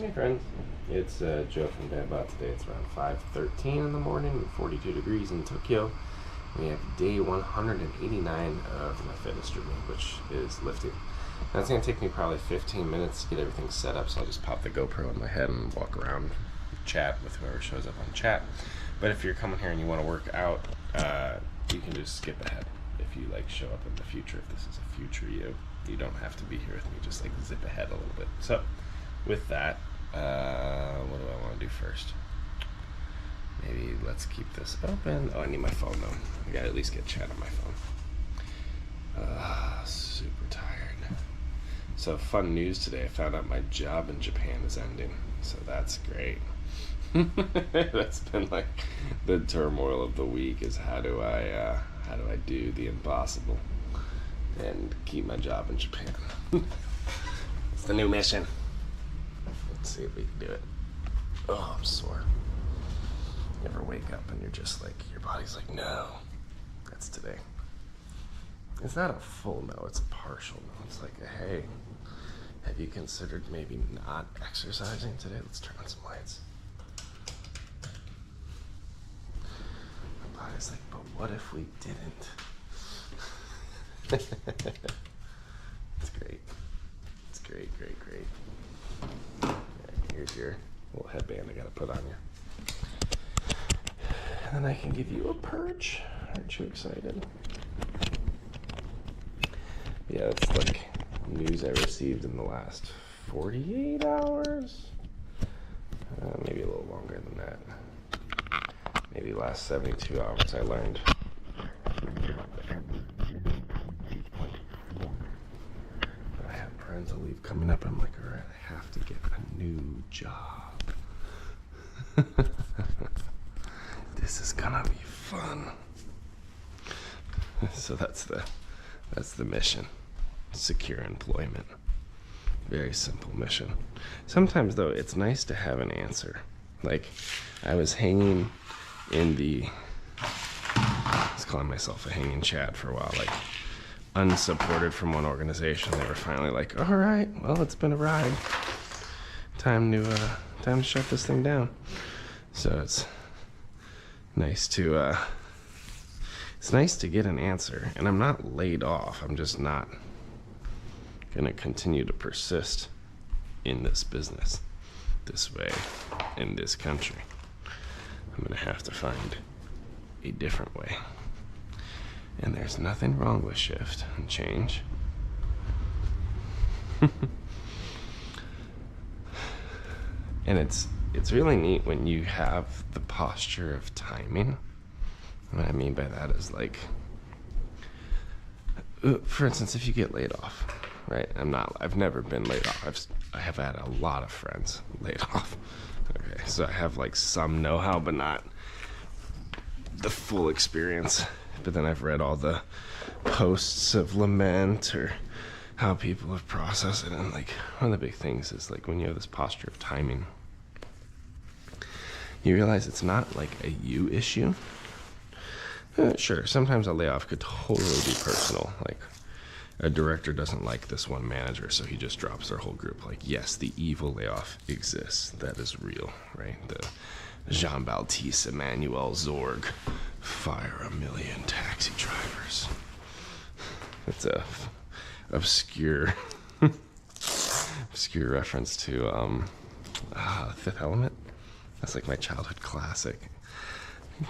Hey friends, it's Joe from DadBod. Today it's around 5:13 in the morning, 42 degrees in Tokyo. We have day 189 of my fitness journey, which is lifting. Now it's going to take me probably 15 minutes to get everything set up, so I'll just pop the GoPro on my head and walk around, chat with whoever shows up on chat. But if you're coming here and you want to work out, you can just skip ahead. If you show up in the future, if this is a future you don't have to be here with me. Just zip ahead a little bit. So with that, what do I want to do first? Maybe let's keep this open. Oh, I need my phone though. I gotta at least get chat on my phone. Super tired. So fun news today. I found out my job in Japan is ending. So that's great. That's been the turmoil of the week is how do I do the impossible and keep my job in Japan. It's the new mission. Let's see if we can do it. Oh, I'm sore. You ever wake up and you're just your body's no. That's today. It's not a full no, it's a partial no. It's hey, have you considered maybe not exercising today? Let's turn on some lights. My body's but what if we didn't? It's great. It's great. Here's your little headband I gotta put on you. And then I can give you a perch. Aren't you excited? Yeah, it's news I received in the last 48 hours. Maybe a little longer than that. Maybe last 72 hours I learned. I have parental leave coming up. I'm alright, I have to get a new job. This is gonna be fun. So that's the mission. Secure employment. Very simple mission. Sometimes though, it's nice to have an answer. I was hanging in I was calling myself a hanging Chad for a while, unsupported from one organization. They were finally all right, well, it's been a ride. Time to shut this thing down. So it's nice to get an answer. And I'm not laid off. I'm just not gonna continue to persist in this business this way in this country. I'm gonna have to find a different way. And there's nothing wrong with shift and change. And it's really neat when you have the posture of timing. What I mean by that is for instance, if you get laid off, right? I've never been laid off. I have had a lot of friends laid off. Okay, so I have some know-how, but not the full experience. But then I've read all the posts of lament or how people have processed it. And one of the big things is when you have this posture of timing, you realize it's not a you issue. Sure, sometimes a layoff could totally be personal. A director doesn't like this one manager, so he just drops their whole group. Yes, the evil layoff exists. That is real, right? The Jean-Baptiste Emmanuel Zorg, fire 1 million taxi drivers. It's a obscure reference to Fifth Element. That's my childhood classic.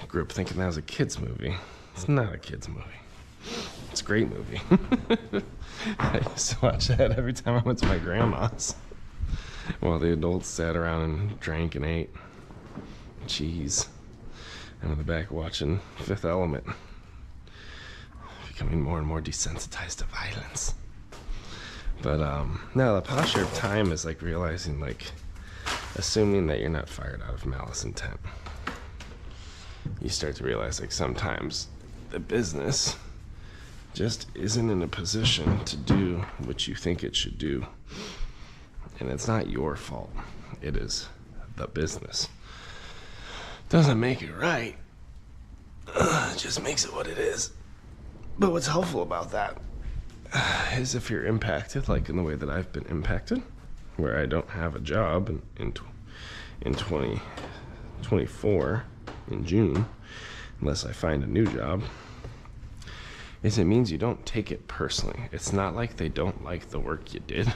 I grew up thinking that was a kid's movie. It's not a kid's movie. It's a great movie. I used to watch that every time I went to my grandma's while the adults sat around and drank and ate cheese. And in the back watching Fifth Element. Becoming more and more desensitized to violence. But no, the posture of time is realizing assuming that you're not fired out of malice intent. You start to realize sometimes the business just isn't in a position to do what you think it should do. And it's not your fault. It is the business. Doesn't make it right. It just makes it what it is. But what's helpful about that is if you're impacted, in the way that I've been impacted, where I don't have a job in 2024 in June, unless I find a new job, is it means you don't take it personally. It's not like they don't like the work you did,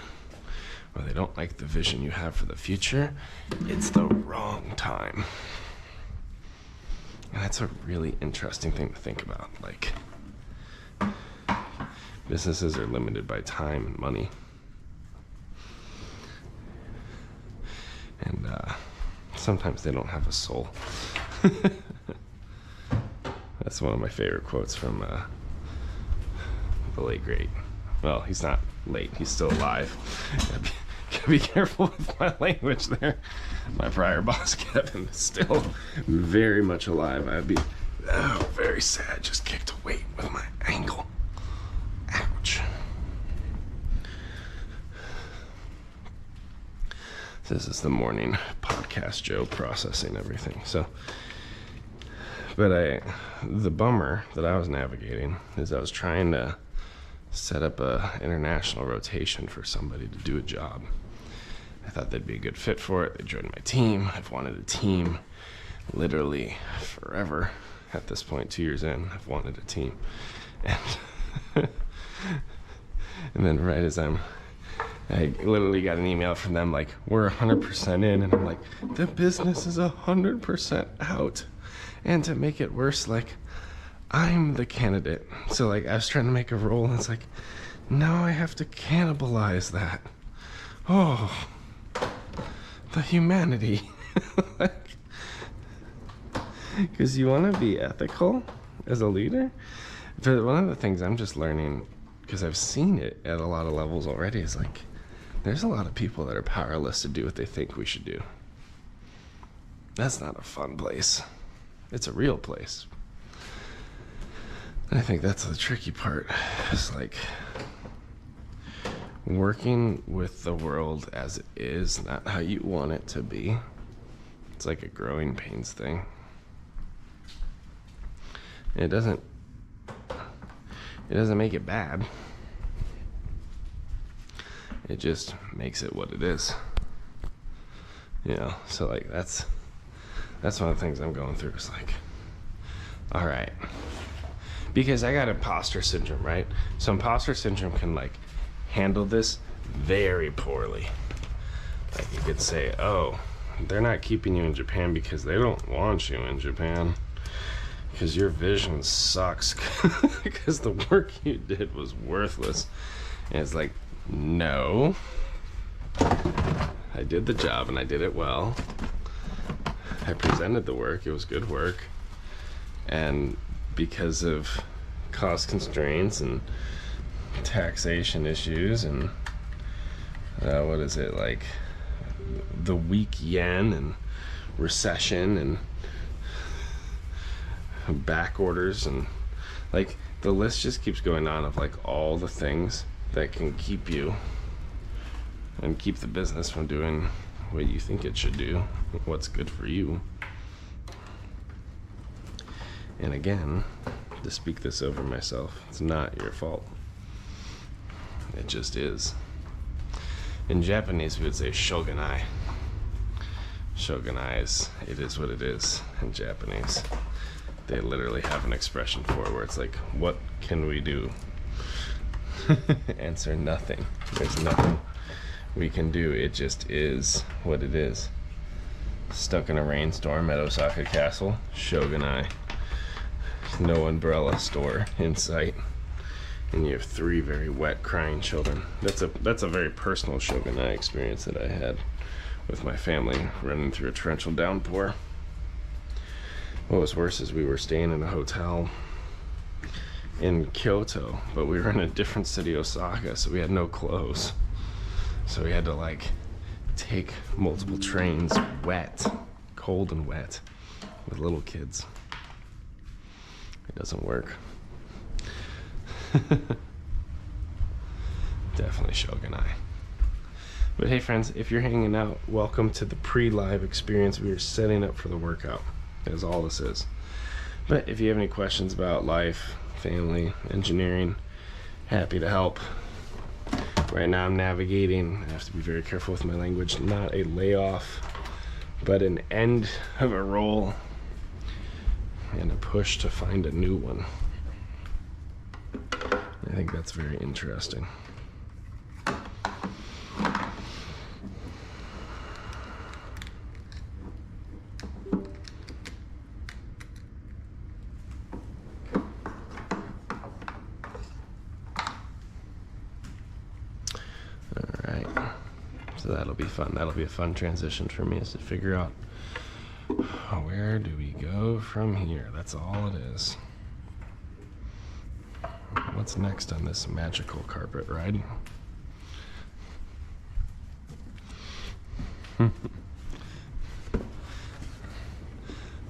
or they don't like the vision you have for the future. It's the wrong time. And that's a really interesting thing to think about. Like, businesses are limited by time and money. And sometimes they don't have a soul. That's one of my favorite quotes from the late great. Well, he's not late, he's still alive. Gotta be careful with my language there. My prior boss, Kevin, is still very much alive. I'd be very sad. Just kicked a weight with my ankle. Ouch. This is the morning podcast Joe processing everything. So, but the bummer that I was navigating is I was trying to set up a international rotation for somebody to do a job. I thought they'd be a good fit for it. They joined my team. I've wanted a team literally forever. At this point, 2 years in, I've wanted a team. And, and then right as I literally got an email from them like, we're 100% in. And I'm like, the business is 100% out. And to make it worse, like, I'm the candidate. So like, I was trying to make a role, and it's like, now I have to cannibalize that. Oh, the humanity. Because you want to be ethical as a leader. But one of the things I'm just learning, because I've seen it at a lot of levels already, is like, there's a lot of people that are powerless to do what they think we should do. That's not a fun place. It's a real place. I think that's the tricky part. It's like working with the world as it is, not how you want it to be. It's like a growing pains thing. It doesn't make it bad. It just makes it what it is. You know, so like that's one of the things I'm going through. It's like, all right. Because I got imposter syndrome, right? So imposter syndrome can like handle this very poorly. Like you could say, oh, they're not keeping you in Japan because they don't want you in Japan. Because your vision sucks. Because the work you did was worthless. And it's like, no. I did the job and I did it well. I presented the work. It was good work. And because of cost constraints and taxation issues and what is it, like the weak yen and recession and back orders, and like the list just keeps going on of like all the things that can keep you and keep the business from doing what you think it should do, what's good for you. And again, to speak this over myself, it's not your fault. It just is. In Japanese, we would say shogunai. Shogunai is, it is what it is in Japanese. They literally have an expression for it where it's like, what can we do? Answer, nothing. There's nothing we can do. It just is what it is. Stuck in a rainstorm at Osaka Castle, shogunai. No umbrella store in sight, and you have 3 very wet crying children. That's a very personal shogunai experience that I had with my family running through a torrential downpour. What was worse is we were staying in a hotel in Kyoto, but we were in a different city, Osaka, so we had no clothes. So we had to like take multiple trains wet, cold and wet, with little kids. It doesn't work. Definitely shogunai. But hey friends, if you're hanging out, welcome to the pre-live experience. We are setting up for the workout. That is all this is. But if you have any questions about life, family, engineering, happy to help. Right now I'm navigating, I have to be very careful with my language, not a layoff, but an end of a roll and a push to find a new one. I think that's very interesting. Alright, so that'll be fun. That'll be a fun transition for me, is to figure out where do we go from here. That's all it is. What's next on this magical carpet ride?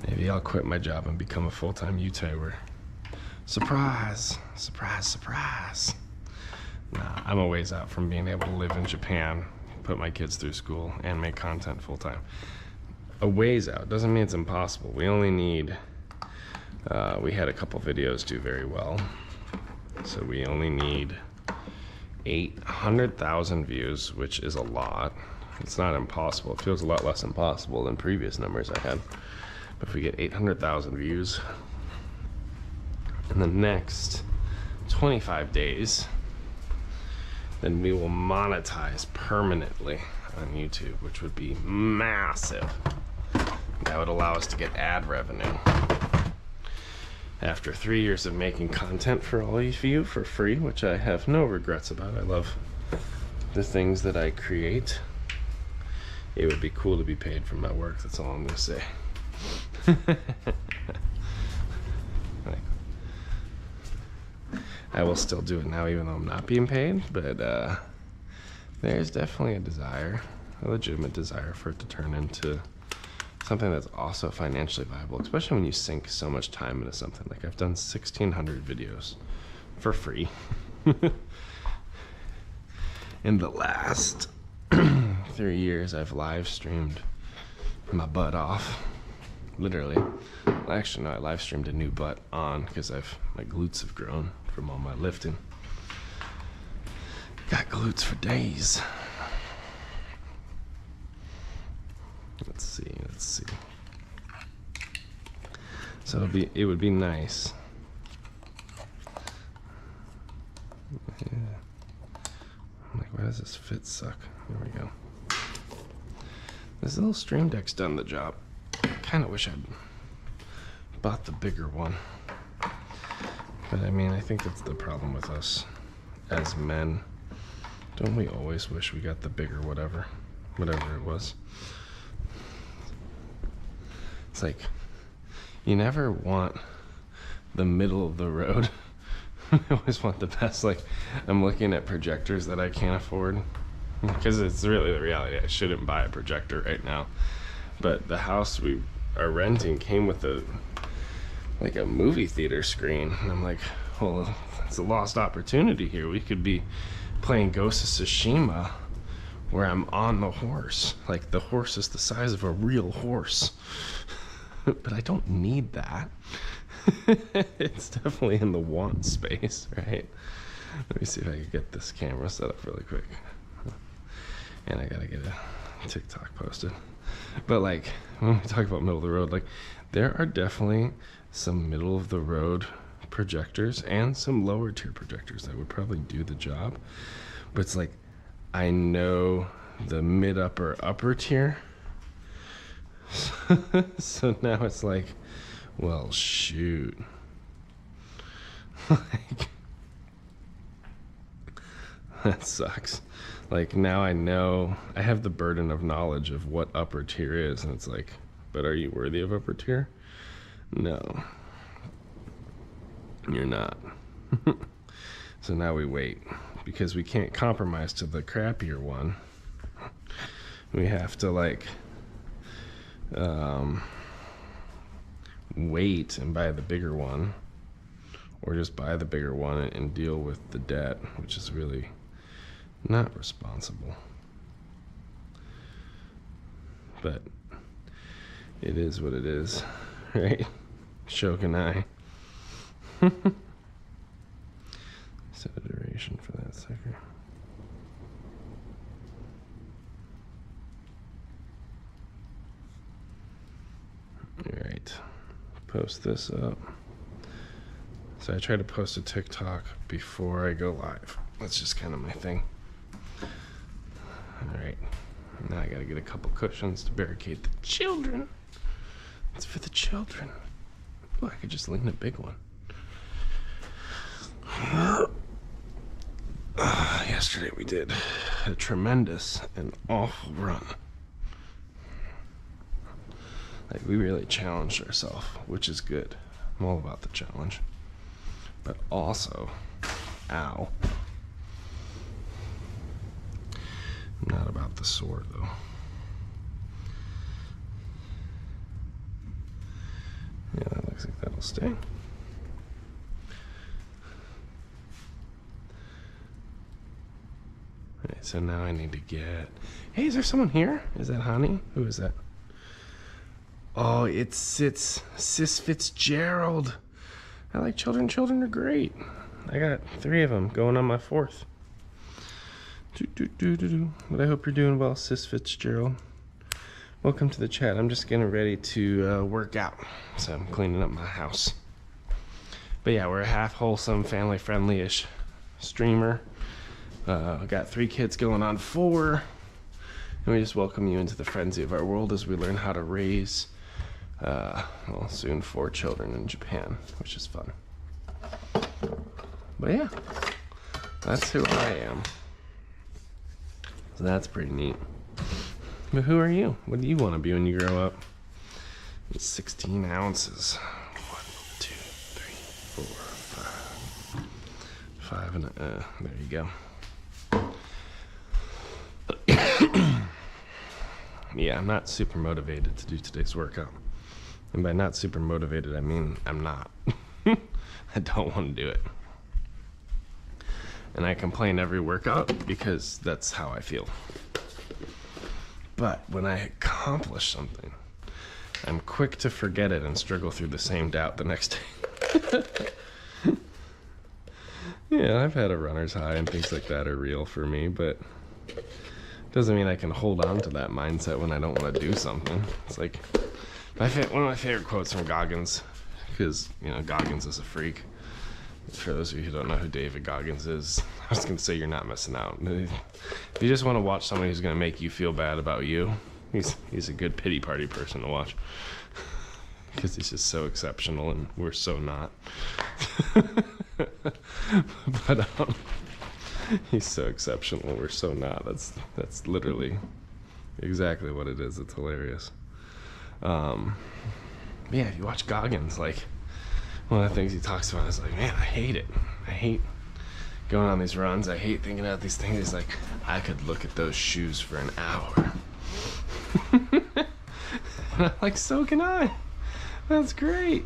Maybe I'll quit my job and become a full-time YouTuber. Surprise! Surprise, surprise! Nah, I'm a ways out from being able to live in Japan, put my kids through school, and make content full-time. A ways out doesn't mean it's impossible. We only need, we had a couple videos do very well. So we only need 800,000 views, which is a lot. It's not impossible. It feels a lot less impossible than previous numbers I had. But if we get 800,000 views in the next 25 days, then we will monetize permanently on YouTube, which would be massive. That would allow us to get ad revenue. After 3 years of making content for all of you for free, which I have no regrets about. I love the things that I create. It would be cool to be paid for my work. That's all I'm gonna say. I will still do it now, even though I'm not being paid, but there's definitely a desire, a legitimate desire for it to turn into something that's also financially viable, especially when you sink so much time into something. Like, I've done 1,600 videos for free. In the last 3 years, I've live streamed my butt off, literally. Well, actually, no, I live streamed a new butt on because my glutes have grown from all my lifting. Got glutes for days. Let's see. So it would be nice. Yeah. I'm like, why does this fit suck? There we go. This little Stream Deck's done the job. I kind of wish I'd bought the bigger one. But I mean, I think that's the problem with us as men. Don't we always wish we got the bigger whatever it was? It's like, you never want the middle of the road. I always want the best. Like, I'm looking at projectors that I can't afford, because it's really the reality. I shouldn't buy a projector right now. But the house we are renting came with a movie theater screen. And I'm like, well, it's a lost opportunity here. We could be playing Ghost of Tsushima where I'm on the horse. Like, the horse is the size of a real horse. But I don't need that. It's definitely in the want space, right? Let me see if I can get this camera set up really quick. And I gotta get a TikTok posted. But like, when we talk about middle of the road, like, there are definitely some middle of the road projectors and some lower tier projectors that would probably do the job. But it's like, I know the mid upper tier. So now it's like, well, shoot. Like, that sucks. Like, now I know, I have the burden of knowledge of what upper tier is, and it's like, but are you worthy of upper tier? No, you're not. So now we wait, because we can't compromise to the crappier one. We have to, like, wait and buy the bigger one, or just buy the bigger one and deal with the debt, which is really not responsible. But it is what it is, right? Shogunai. Set a duration for that sucker. post this up. So I try to post a TikTok before I go live. That's just kind of my thing. Alright, now I gotta get a couple cushions to barricade the children. It's for the children. Oh, I could just lean a big one. Yesterday we did a tremendous and awful run. Like, we really challenged ourselves, which is good. I'm all about the challenge. But also, ow. I'm not about the sword, though. Yeah, that looks like that'll stay. Alright, so now I need to get... Hey, is there someone here? Is that Honey? Who is that? Oh, it's Sis Fitzgerald. I like children. Children are great. I got 3 of them going on my 4th. But I hope you're doing well, Sis Fitzgerald. Welcome to the chat. I'm just getting ready to work out. So I'm cleaning up my house. But yeah, we're a half wholesome, family friendly-ish streamer. Got 3 kids going on 4. And we just welcome you into the frenzy of our world as we learn how to raise well, soon 4 children in Japan, which is fun. But yeah, that's who I am. So that's pretty neat. But who are you? What do you want to be when you grow up? It's 16 ounces. 1, 2, 3, 4, 5. 5 and there you go. Yeah, I'm not super motivated to do today's workout. And by not super motivated, I mean I'm not. I don't want to do it. And I complain every workout because that's how I feel. But when I accomplish something, I'm quick to forget it and struggle through the same doubt the next day. Yeah, I've had a runner's high and things like that are real for me, but doesn't mean I can hold on to that mindset when I don't want to do something. It's like one of my favorite quotes from Goggins, because, you know, Goggins is a freak. For those of you who don't know who David Goggins is, I was going to say you're not missing out. If you just want to watch somebody who's going to make you feel bad about you, he's a good pity party person to watch. Because he's just so exceptional and we're so not. But he's so exceptional, we're so not. That's literally exactly what it is. It's hilarious. Yeah, if you watch Goggins, like, one of the things he talks about is like, man, I hate it. I hate going on these runs. I hate thinking about these things. He's like, I could look at those shoes for an hour. And I'm like, so can I. That's great.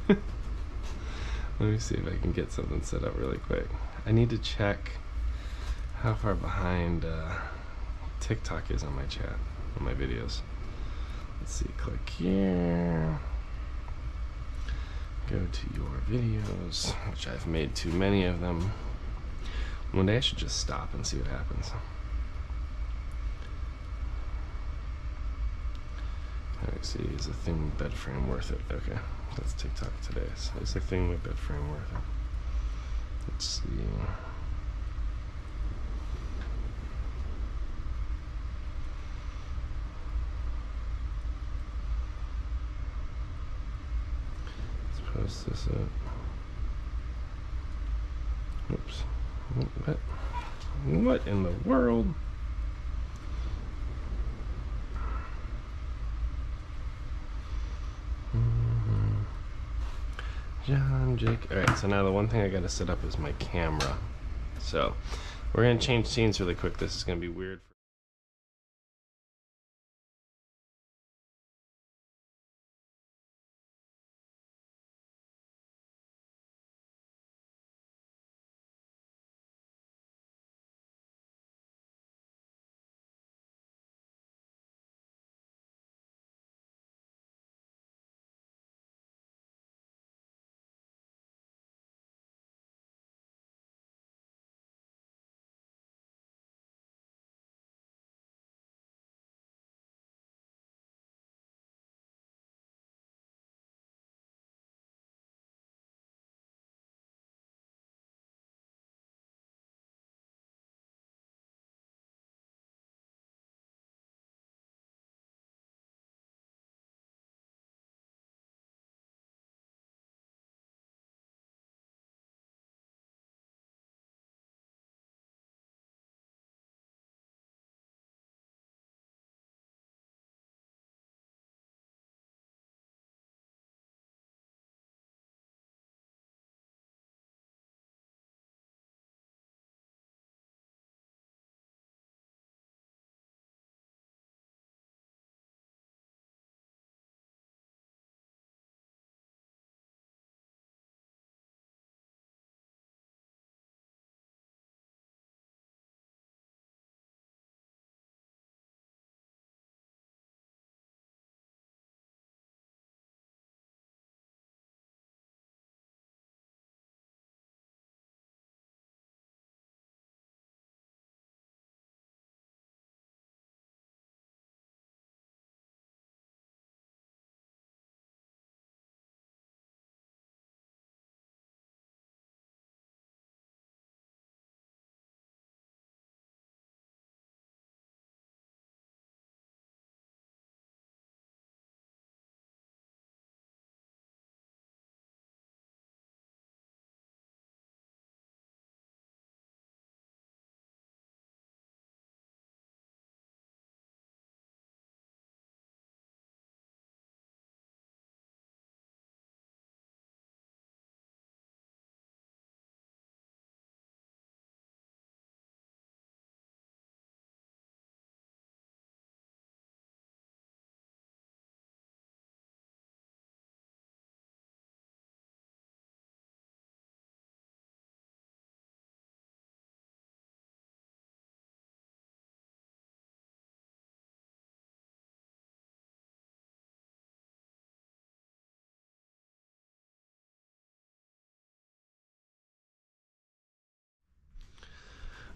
Let me see if I can get something set up really quick. I need to check how far behind TikTok is on my chat, on my videos. Let's see, click here. Go to your videos, which I've made too many of them. One day I should just stop and see what happens. Alright, see, is a thing with bed frame worth it? Okay, that's TikTok today. So is the thing with bed frame worth it? Let's see. Post this up. Oops. What in the world? John Jake. Alright, so now the one thing I gotta set up is my camera. So we're gonna change scenes really quick. This is gonna be weird.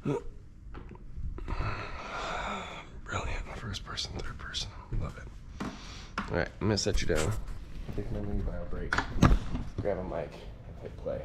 Brilliant. First person, third person. Love it. All right, I'm gonna set you down. Take my mini bio break. Grab a mic and hit play.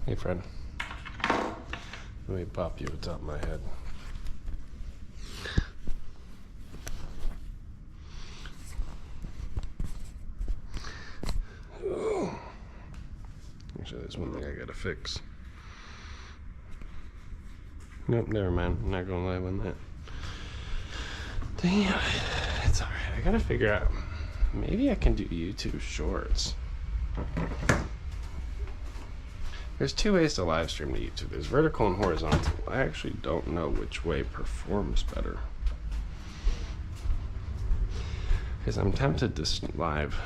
Hey, friend. Let me pop you atop my head. Oh. Actually, there's one thing I gotta fix. Nope, never mind. I'm not gonna lie on that. Damn, it's alright. I gotta figure out. Maybe I can do YouTube shorts. There's two ways to live stream to YouTube. There's vertical and horizontal. I actually don't know which way performs better. Because I'm tempted to live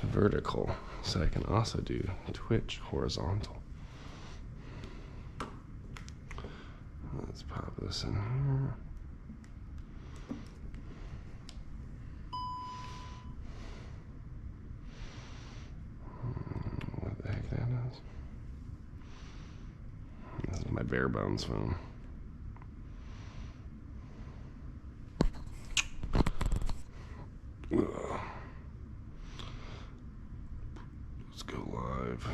vertical, so I can also do Twitch horizontal. Let's pop this in here. This is my bare bones phone. Let's go live.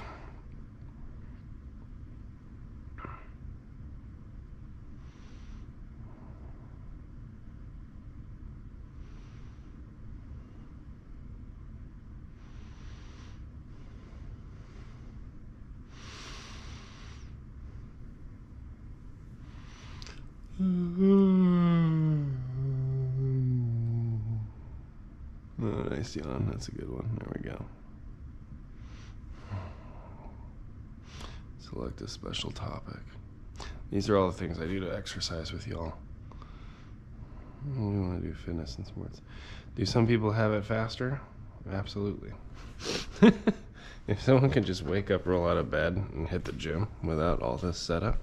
Oh, nice yawn. That's a good one. There we go. Select a special topic. These are all the things I do to exercise with y'all. We want to do fitness and sports. Do some people have it faster? Absolutely. If someone can just wake up, roll out of bed, and hit the gym without all this setup,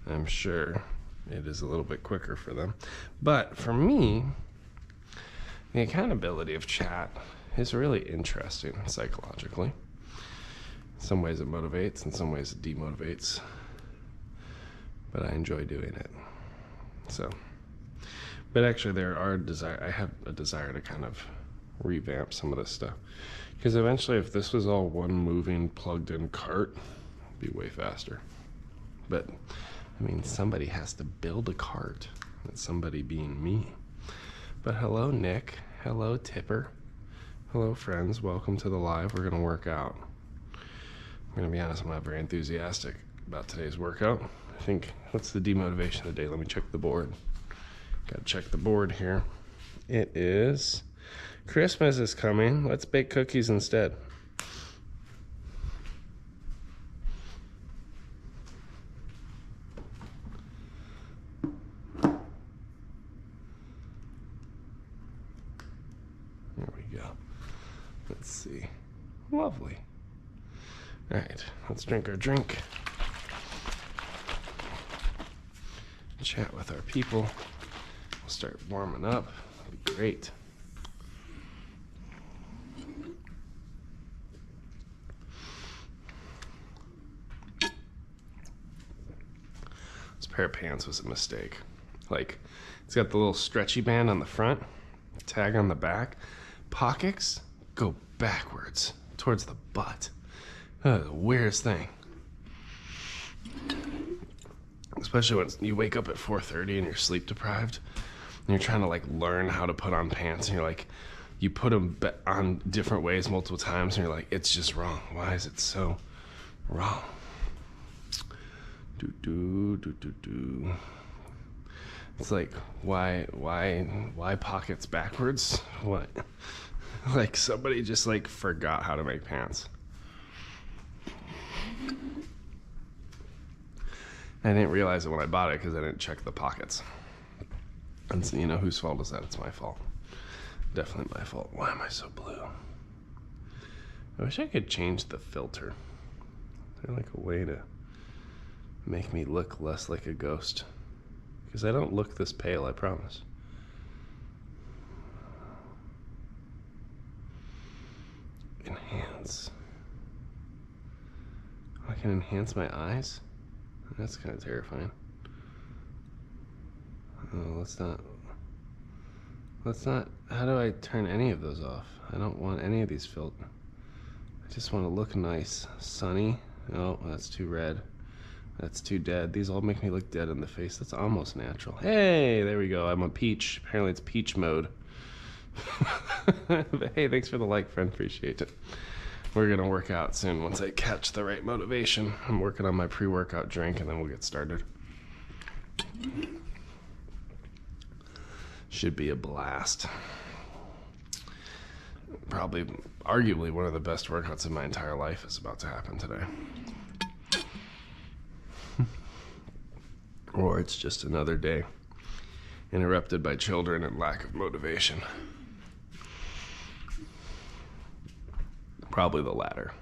I'm sure it is a little bit quicker for them. But for me, the accountability of chat is really interesting psychologically. In some ways it motivates, in some ways it demotivates. But I enjoy doing it. So, but actually I have a desire to kind of revamp some of this stuff. Because eventually if this was all one moving plugged in cart, it'd be way faster. But I mean, somebody has to build a cart. That's somebody being me. But hello, Nick. Hello, Tipper. Hello, friends. Welcome to the live. We're going to work out. I'm going to be honest, I'm not very enthusiastic about today's workout. I think, what's the demotivation of the day? Let me check the board. Gotta check the board here. It is Christmas is coming. Let's bake cookies instead. There we go. Let's see. Lovely. All right, let's drink our drink. Chat with our people. We'll start warming up. That'd be great. This pair of pants was a mistake. Like, it's got the little stretchy band on the front, tag on the back. Pockets go backwards towards the butt. The weirdest thing. Especially when you wake up at 4:30 and you're sleep deprived and you're trying to like learn how to put on pants and you're like, you put them on different ways multiple times and you're like, it's just wrong. Why is it so wrong? It's like, why pockets backwards? What? Like somebody just like forgot how to make pants. I didn't realize it when I bought it because I didn't check the pockets. And so, you know, whose fault is that? It's my fault. Definitely my fault. Why am I so blue? I wish I could change the filter. Is there like a way to make me look less like a ghost? Because I don't look this pale, I promise. Enhance. I can enhance my eyes? That's kind of terrifying. Oh, let's not. How do I turn any of those off? I don't want any of these filtered. I just want to look nice. Sunny. Oh, that's too red. That's too dead. These all make me look dead in the face. That's almost natural. Hey, there we go. I'm a peach. Apparently it's peach mode. But hey, thanks for the like, friend. Appreciate it. We're gonna work out soon once I catch the right motivation. I'm working on my pre-workout drink and then we'll get started. Should be a blast. Probably, arguably, one of the best workouts of my entire life is about to happen today. Or it's just another day interrupted by children and lack of motivation. Probably the latter,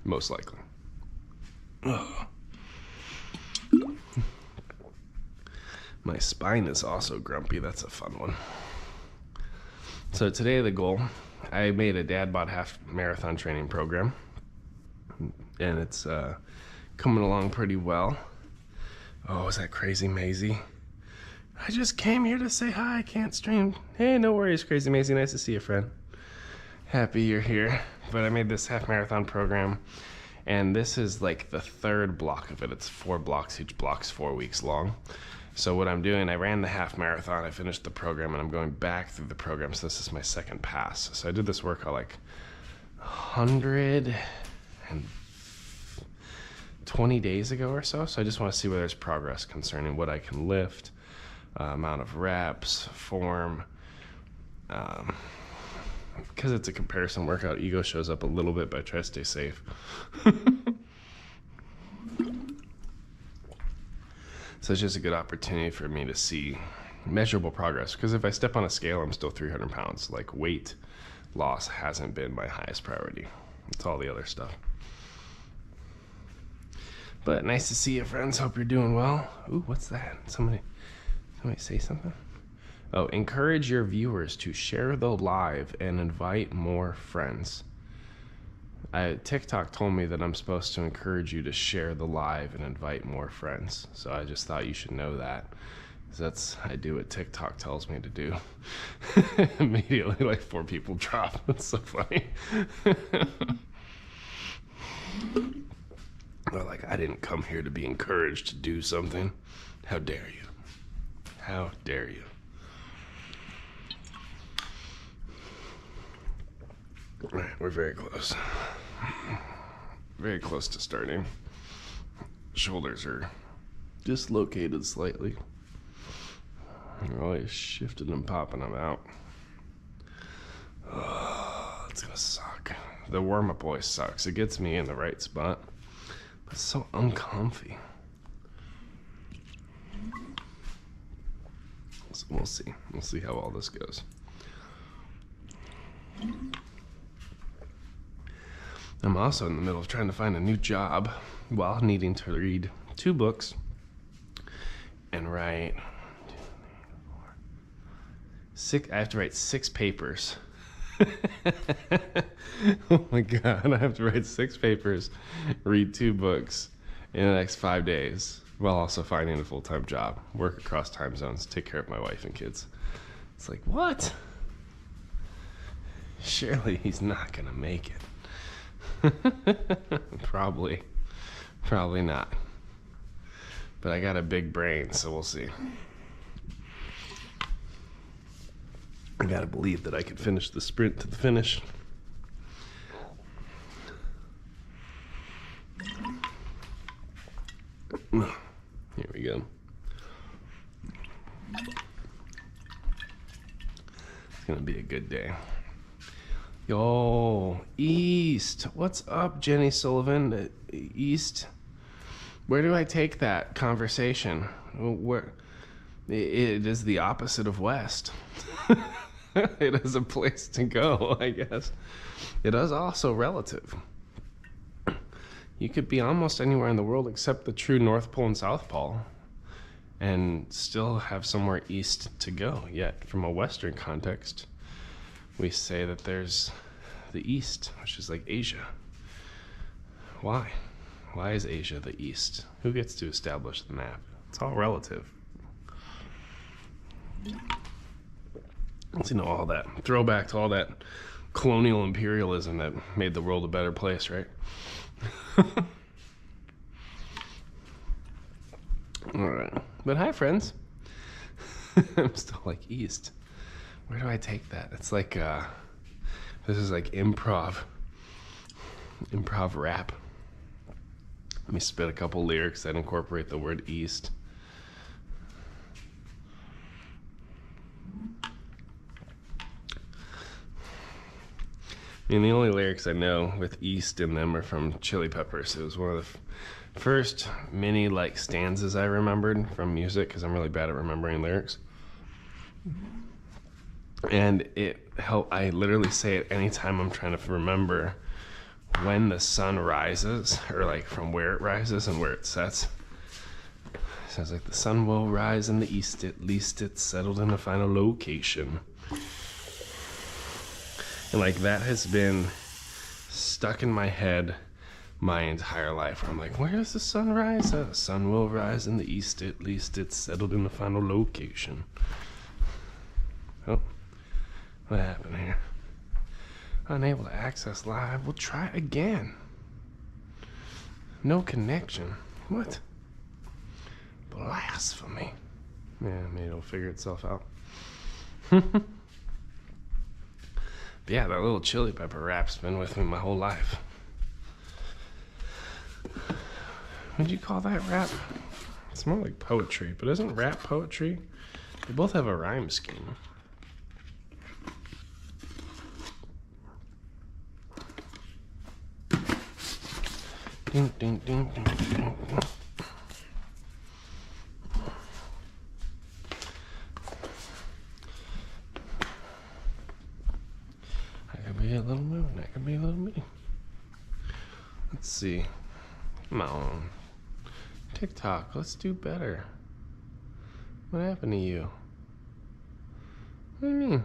most likely. Ugh. My spine is also grumpy. That's a fun one. So today the goal, I made a DadBod half marathon training program, and it's coming along pretty well. Oh, is that Crazy Maisie? I just came here to say hi. I can't stream. Hey, no worries, Crazy Maisie. Nice to see you, friend. Happy you're here. But I made this half marathon program, and this is like the third block of it. It's 4 blocks. Each block's 4 weeks long. So what I'm doing, I ran the half marathon, I finished the program, and I'm going back through the program. So this is my second pass. So I did this workout like 120 days ago or so. So I just want to see where there's progress concerning what I can lift, amount of reps, form. Because it's a comparison workout, ego shows up a little bit, but I try to stay safe. So it's just a good opportunity for me to see measurable progress. Because if I step on a scale, I'm still 300 pounds. Like, weight loss hasn't been my highest priority. It's all the other stuff. But nice to see you, friends. Hope you're doing well. Ooh, what's that? Somebody say something? Oh, encourage your viewers to share the live and invite more friends. TikTok told me that I'm supposed to encourage you to share the live and invite more friends. So I just thought you should know that. I do what TikTok tells me to do. Immediately, like 4 people drop. That's so funny. They're like, I didn't come here to be encouraged to do something. How dare you? How dare you? All right, we're very close. Very close to starting. Shoulders are dislocated slightly. They're always shifting and popping them out. Oh, it's gonna suck. The warm-up always sucks. It gets me in the right spot, but it's so uncomfy. So we'll see. We'll see how all this goes. I'm also in the middle of trying to find a new job while needing to read 2 books and write 6. I have to write 6 papers. Oh my God, I have to write 6 papers, read 2 books in the next 5 days, while also finding a full-time job, work across time zones, take care of my wife and kids. It's like, what? Surely he's not gonna make it. Probably not. But I got a big brain, so we'll see. I gotta believe that I could finish the sprint to the finish. Here we go. It's gonna be a good day. Yo, East. What's up, Jenny Sullivan? East. Where do I take that conversation? Where? It is the opposite of West. It is a place to go, I guess. It is also relative. You could be almost anywhere in the world except the true North Pole and South Pole and still have somewhere east to go. Yet, from a Western context, we say that there's the East, which is like Asia. Why? Why is Asia the East? Who gets to establish the map? It's all relative. You know, all that throwback to all that colonial imperialism that made the world a better place, right? All right, but hi, friends. I'm still like East. Where do I take that? It's like this is like improv rap. Let me spit a couple lyrics that incorporate the word East. I mean, the only lyrics I know with East in them are from Chili Peppers. It was one of the first mini like stanzas I remembered from music because I'm really bad at remembering lyrics. And it helped. I literally say it anytime I'm trying to remember when the sun rises, or like from where it rises and where it sets. Sounds like the sun will rise in the east, at least it's settled in a final location. And like that has been stuck in my head my entire life. Where I'm like, where does the sun rise? The sun will rise in the east, at least it's settled in the final location. Oh, what happened here? Unable to access live. We'll try again. No connection. What? Blasphemy. Yeah, maybe it'll figure itself out. Yeah, that little Chili Pepper rap's been with me my whole life. What'd you call that rap? It's more like poetry, but isn't rap poetry? They both have a rhyme scheme. Ding, ding, ding, ding, ding, ding. Be a little moving, that could be a little me. Let's see. Come on. TikTok, let's do better. What happened to you? What do you mean?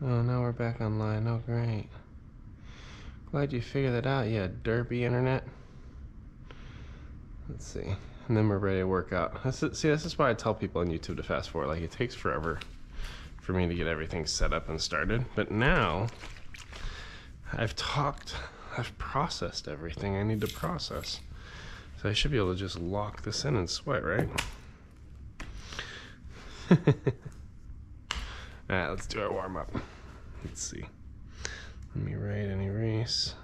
Oh, now we're back online. Oh, great. Glad you figured that out, you derpy internet. Let's see. And then we're ready to work out. This is why I tell people on YouTube to fast forward. Like, it takes forever for me to get everything set up and started. But now I've processed everything I need to process. So I should be able to just lock this in and sweat, right? Alright, let's do our warm-up. Let's see. Let me write any race.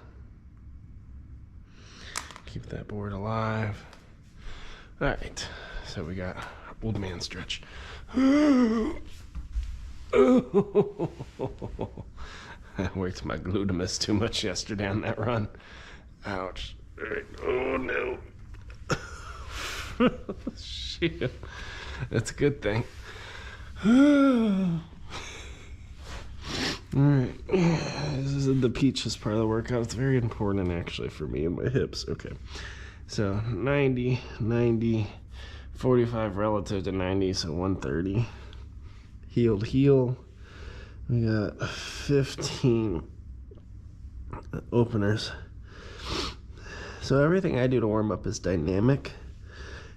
Keep that board alive. Alright, so we got old man stretch. I worked my gluteus too much yesterday on that run. Ouch. Oh no. Shit. That's a good thing. Alright. This is the peaches part of the workout. It's very important actually for me and my hips. Okay. So 90, 90, 45 relative to 90, so 130. Heel to heel. We got 15 openers. So everything I do to warm up is dynamic,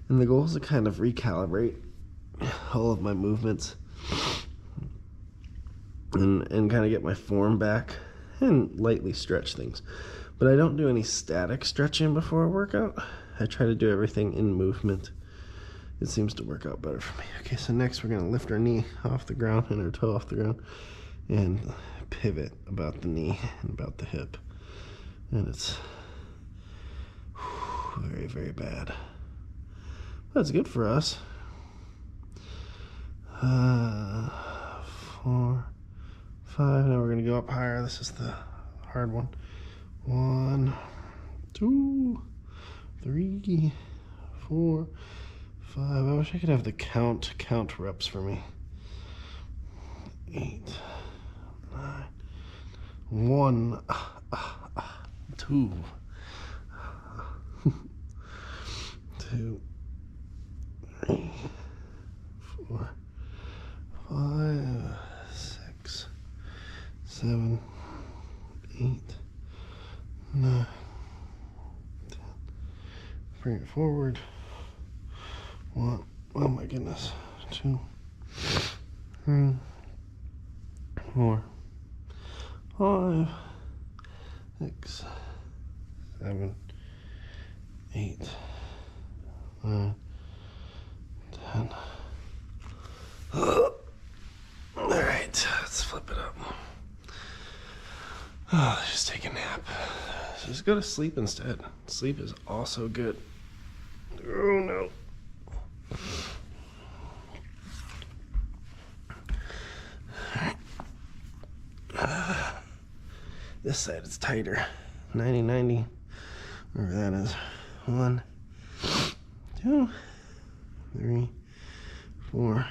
and the goal is to kind of recalibrate all of my movements and kind of get my form back and lightly stretch things. But I don't do any static stretching before a workout. I try to do everything in movement. It seems to work out better for me. Okay, so next we're going to lift our knee off the ground and our toe off the ground and pivot about the knee and about the hip. And it's very, very bad. That's good for us. 4, 5. Now we're going to go up higher. This is the hard one. 1, 2, 3, 4, 5. I wish I could have the count reps for me. 8, 9, 1, 2, 2, 3, 4, 5, 6, 7, 8, 9, 10. Bring it forward. 1, oh my goodness. 2, 3, 4, 5, 6, 7, 8, 9, 10. Alright, let's flip it up. Oh, just take a nap. Just go to sleep instead. Sleep is also good. Oh no. This side is tighter. 90, 90. Wherever that is. 1, 2, 3, 4,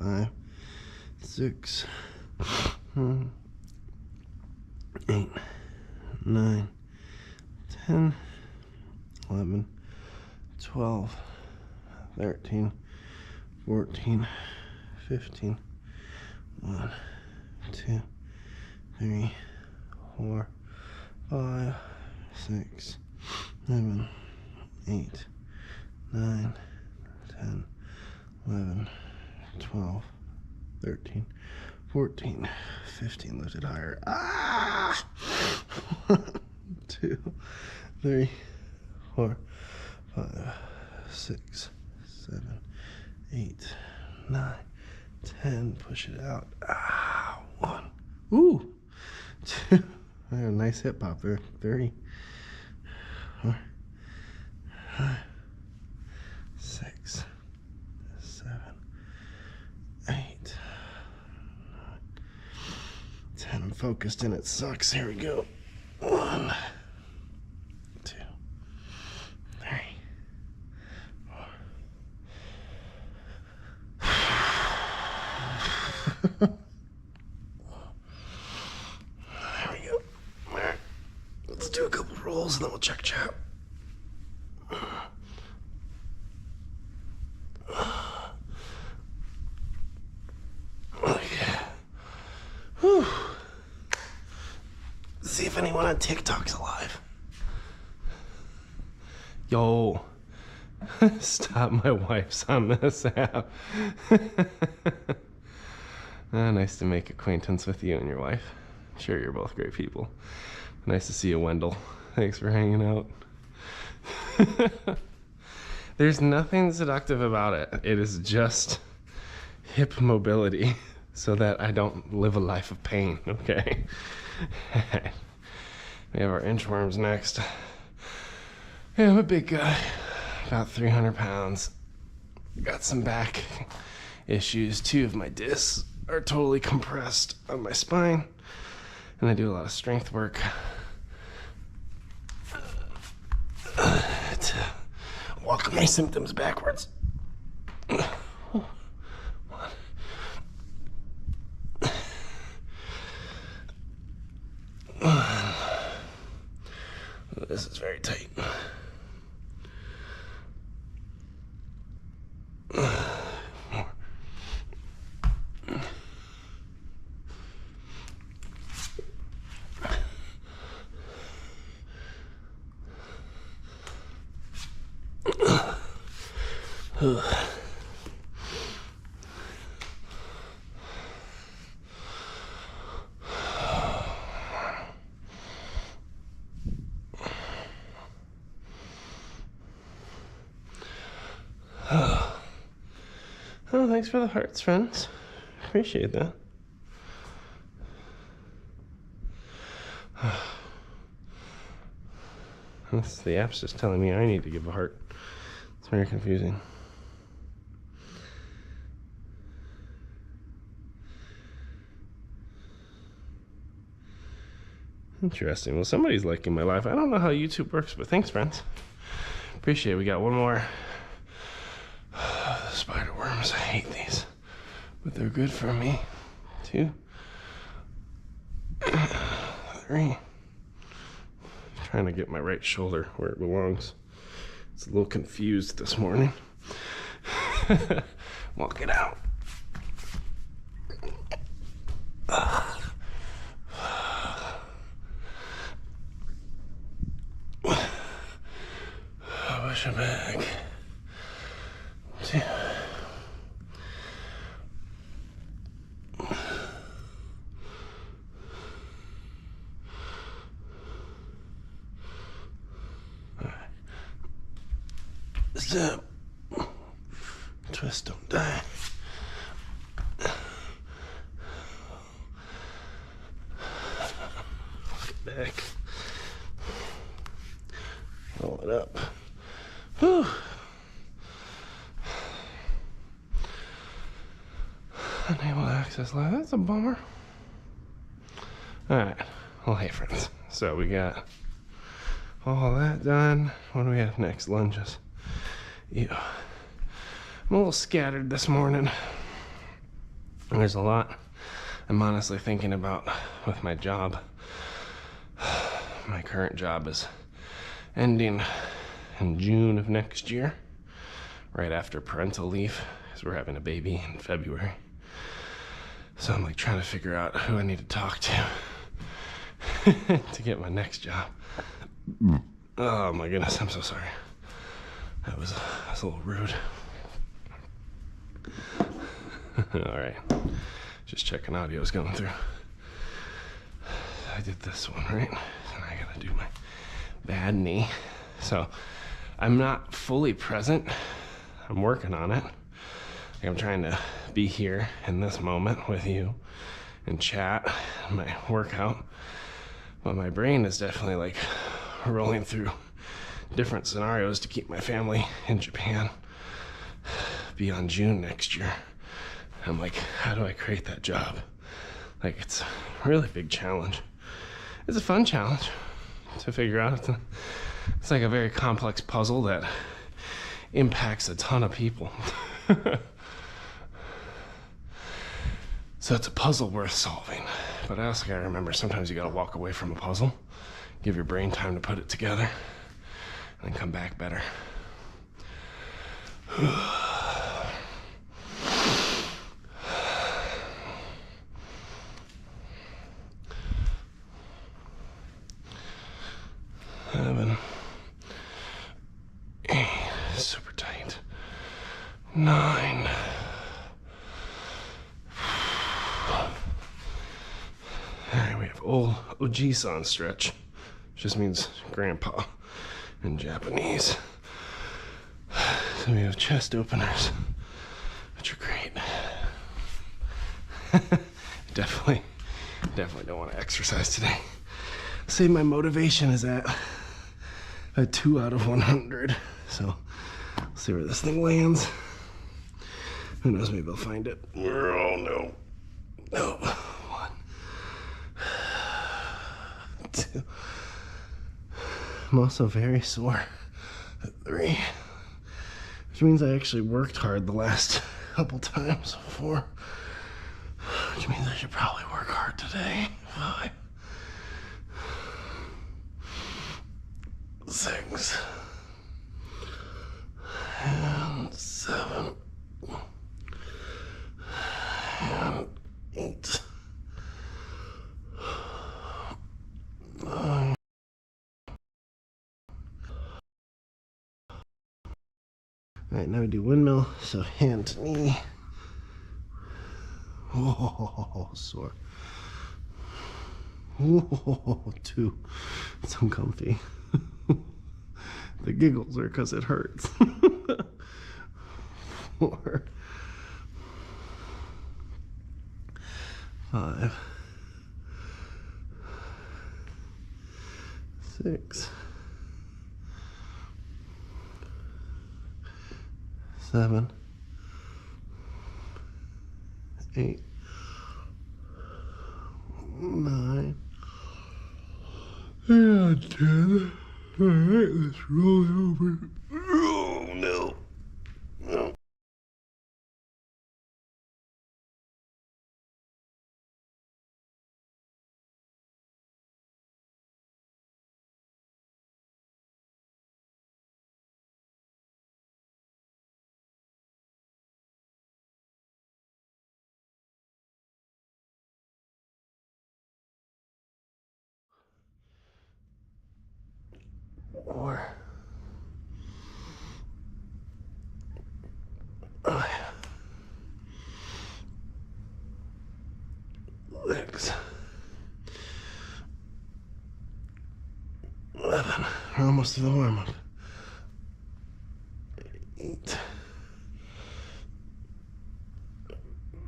5, 6, 8, 9, 10, 11, 12, 13, 14, 15, 1, 2, 3, 4, 5, 6, 7, 8, 9, 10, 11, 12, 13, 14, 15. Lift it higher. Ah! 1, 2, 3, 4, 5, 6, 7, 8, 9, 10. Push it out. Ah! 1. Ooh! 2. I got a nice hip hop there. 3, 4, 5, 6, 7, 8, 9, 10. I'm focused and it sucks. Here we go. 1, 2, 3, 4. There we go. All right. Let's do a couple rolls and then we'll check out. Whew. See if anyone on TikTok's alive. Yo, stop, my wife's on this app. Nice to make acquaintance with you and your wife. I'm sure you're both great people. Nice to see you, Wendell. Thanks for hanging out. There's nothing seductive about it. It is just hip mobility so that I don't live a life of pain, okay? We have our inchworms next. Yeah, I'm a big guy, about 300 pounds. I got some back issues. 2 of my discs are totally compressed on my spine, and I do a lot of strength work to walk my symptoms backwards. This is very tight. Oh, thanks for the hearts, friends. Appreciate that. The app's just telling me I need to give a heart. It's very confusing. Interesting. Well, somebody's liking my life. I don't know how YouTube works, but thanks, friends. Appreciate it. We got one more. Spider worms. I hate these, but they're good for me. 2, 3. Trying to get my right shoulder where it belongs. It's a little confused this morning. Walk it out. Push it back. 2. Zip. Twist, don't die. Back. Roll it up. Whew. Unable to access live. That's a bummer. Alright. Well, hey, friends. So we got all that done. What do we have next? Lunges. Ew. I'm a little scattered this morning. There's a lot I'm honestly thinking about with my job. My current job is ending in June of next year, right after parental leave, because we're having a baby in February. So I'm like trying to figure out who I need to talk to to get my next job. Oh my goodness, I'm so sorry. That was a little rude. All right, just checking audio's going through. I did this one, right? And I gotta do my bad knee. So I'm not fully present. I'm working on it. I'm trying to be here in this moment with you and chat my workout. But my brain is definitely like rolling through different scenarios to keep my family in Japan beyond June next year. I'm like, how do I create that job? Like, it's a really big challenge. It's a fun challenge to figure out. It's like a very complex puzzle that impacts a ton of people. So it's a puzzle worth solving. But I also gotta remember, sometimes you gotta walk away from a puzzle, give your brain time to put it together, and then come back better. Seven. 8. Super tight. 9. Alright, we have old Oji-san stretch, which just means grandpa in Japanese. So we have chest openers, which are great. Definitely don't want to exercise today. Say my motivation is at a 2 out of 100. So, we'll see where this thing lands. Who knows, maybe I'll find it. Oh, no. No. 1, 2. I'm also very sore. 3. Which means I actually worked hard the last couple times. 4. Which means I should probably work hard today. 5. 6. And 7. And 8. 9. Alright, now we do windmill. So hand to knee. Oh, sore. Oh, 2. It's uncomfy. The giggles are because it hurts. 4. 5. 6. 7. 8. 9. And 10. Alright, let's roll it over. Oh, no. No. Or six, 11. We're almost to the warm up. 8,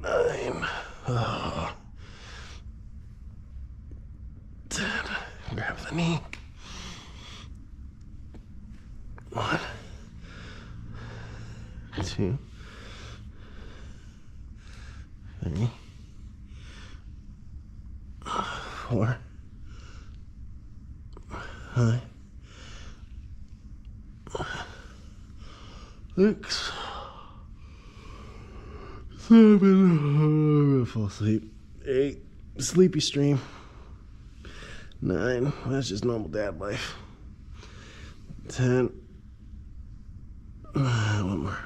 9. Oh. 10. Grab the knee. 1, 2, 3, 4, 5, 6, 7. Fall asleep. 8. Sleepy stream. 9. That's just normal dad life. 10. One more.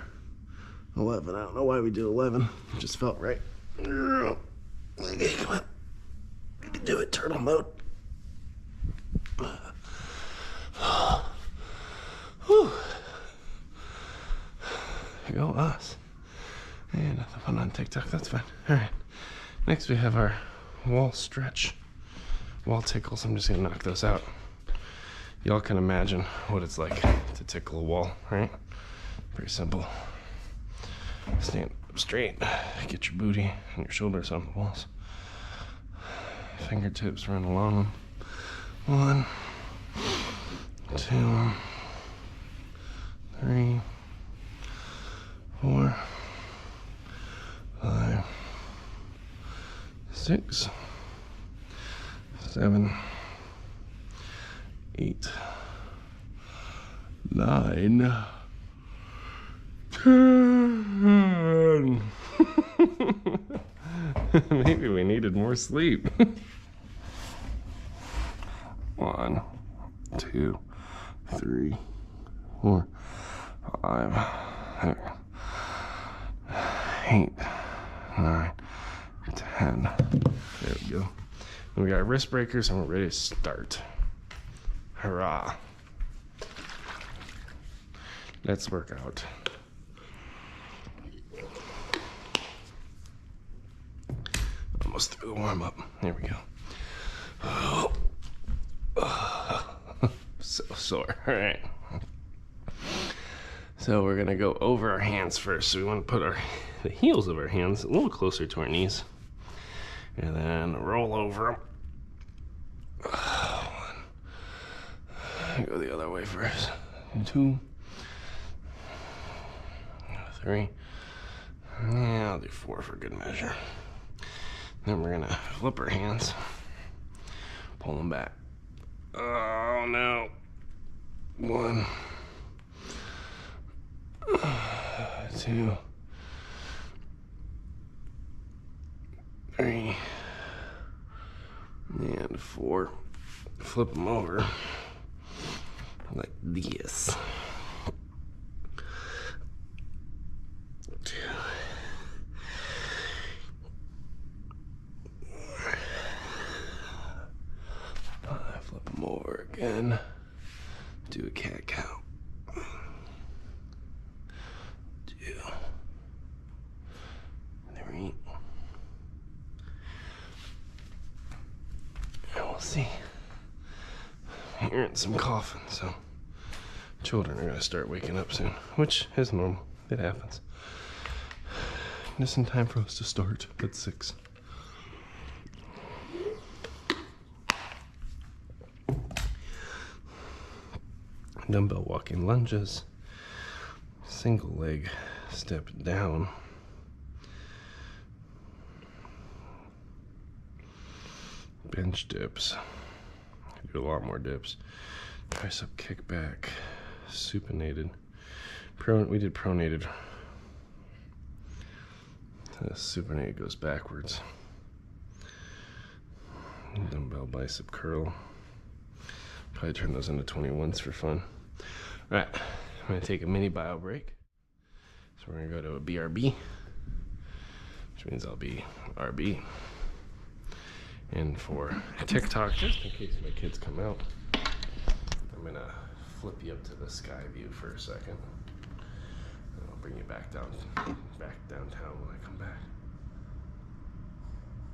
11. I don't know why we do 11. It just felt right. Okay, come on. You can do it, turtle mode. Whew. Go us. Hey, nothing fun on TikTok, that's fine. Alright. Next we have our wall stretch. Wall tickles. I'm just gonna knock those out. Y'all can imagine what it's like to tickle a wall, right? Pretty simple. Stand up straight, get your booty and your shoulders on the walls. Fingertips run along them. 1, 2, 3, 4, 5, 6, 7, 8, 9, 10. Maybe we needed more sleep. 1, 2, 3, 4, 5, 6, 8, 9, 10. There we go. And we got wrist breakers and we're ready to start. Hurrah. Let's work out. Almost through the warm up. There we go. Oh. So sore. All right. So we're gonna go over our hands first. So we want to put the heels of our hands a little closer to our knees, and then roll over them. 1. Go the other way first. 2, 3, Yeah, I'll do 4 for good measure. Then we're gonna flip our hands, pull them back. Oh no. 1, 2, 3, and 4. Flip them over like this. 2. Flip them over again. Do a cat cow. 2, 3. And we'll see. Hearing some coughing, so children are going to start waking up soon, which is normal. It happens. Just in time for us to start at 6. Dumbbell walking lunges, single leg step down, bench dips. Do a lot more dips. Tricep kickback, supinated. We did pronated. Supinated goes backwards. Dumbbell bicep curl. Probably turn those into 21s for fun. All right, I'm gonna take a mini bio break. So we're gonna go to a BRB, which means I'll be RB. And for TikTok, just in case my kids come out, I'm gonna flip you up to the sky view for a second. And I'll bring you back downtown when I come back.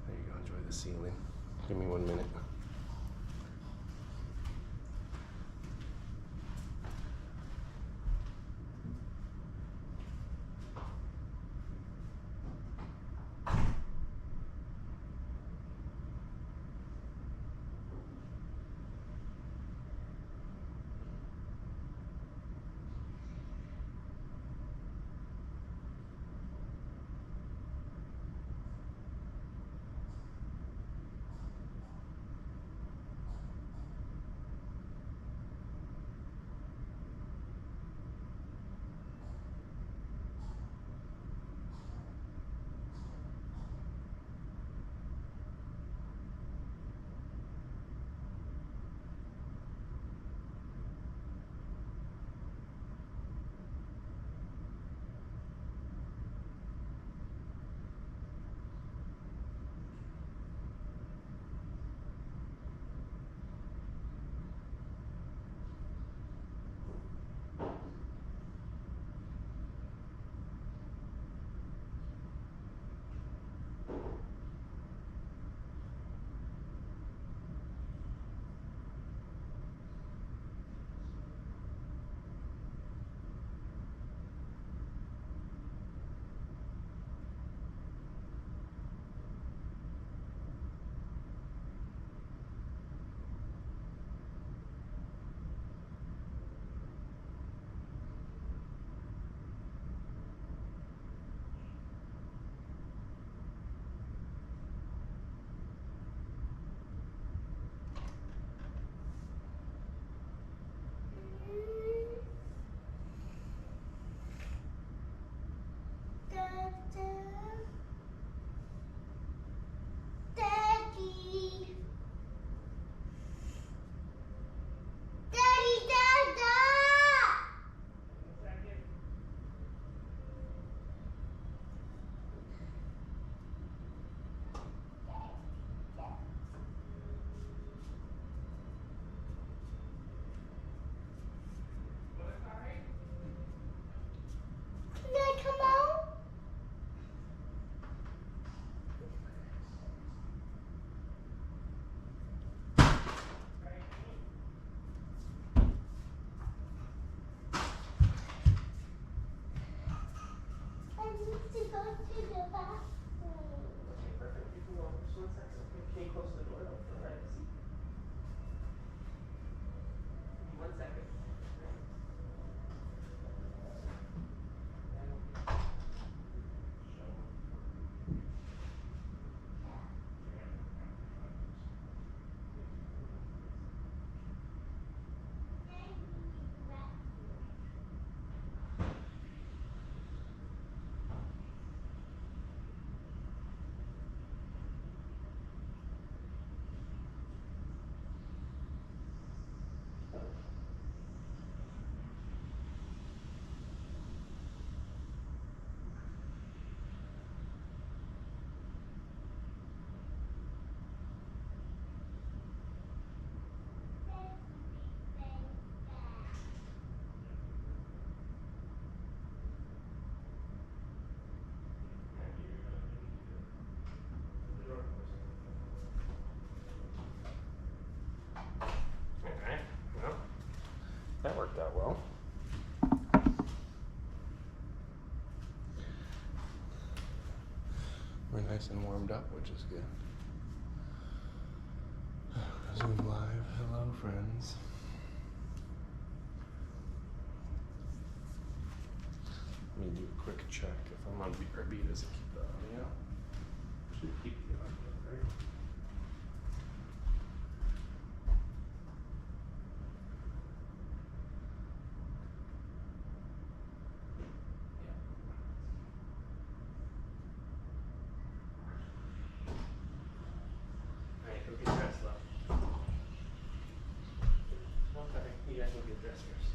There you go, enjoy the ceiling. Give me 1 minute. We're nice and warmed up, which is good. Zoom live. Hello, friends. Let me do a quick check. If I'm on BRB, does it keep the audio? Should keep the audio, right? Alright, go get dressed, love. Okay, you guys will get dressed first.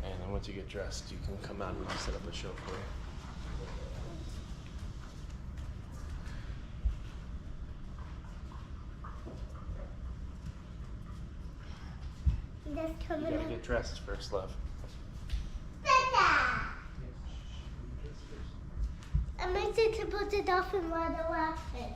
And then once you get dressed, you can come out and I'll set up a show for you. Just You coming gotta up. get dressed first, love. Am I supposed to put it off and run away?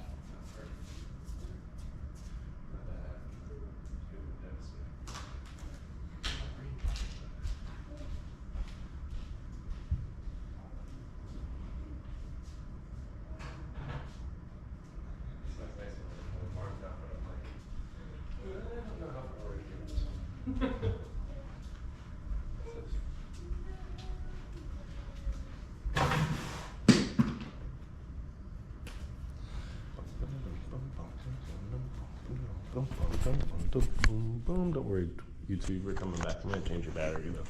Don't worry, YouTube, we're coming back. I'm gonna change your battery though.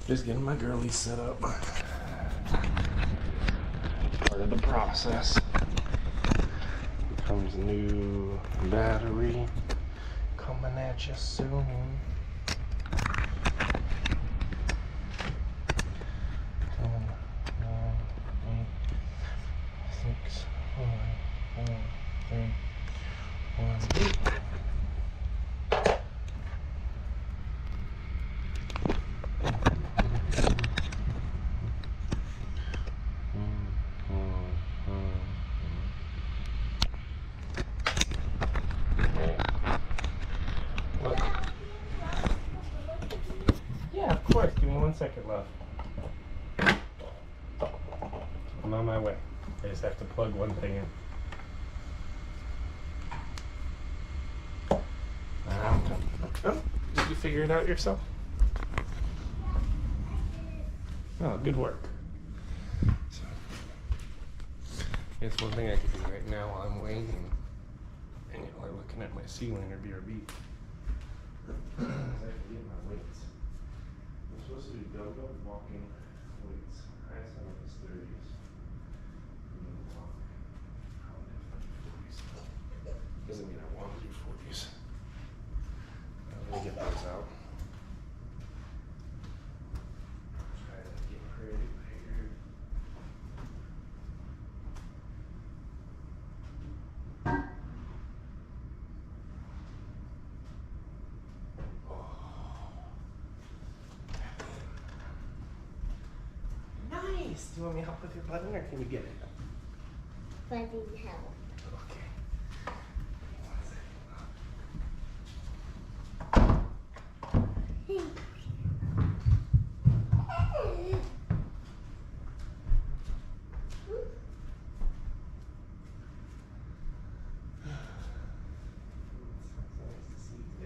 Just getting my girlies set up. Part of the process. Here comes a new battery coming at you soon. 10, 9, 8, 6, 5, 4, 3, 1. Yeah, of course. Give me 1 second, love. I'm on my way. I just have to plug one thing in. I'm coming. Oh, did you figure it out yourself? Oh, good work. So, it's one thing I could do right now while I'm waiting, and y'all are looking at my ceiling or BRB. I have to get my weights. I'm supposed to do dumbbell walking weights. Highest one is 30s. And then walk. I'll do 40s. Doesn't mean I want to do 40s. I'm gonna get those out. Try to get pretty here. Nice! Do you want me to help with your button or can you get it? Buddy help. Okay.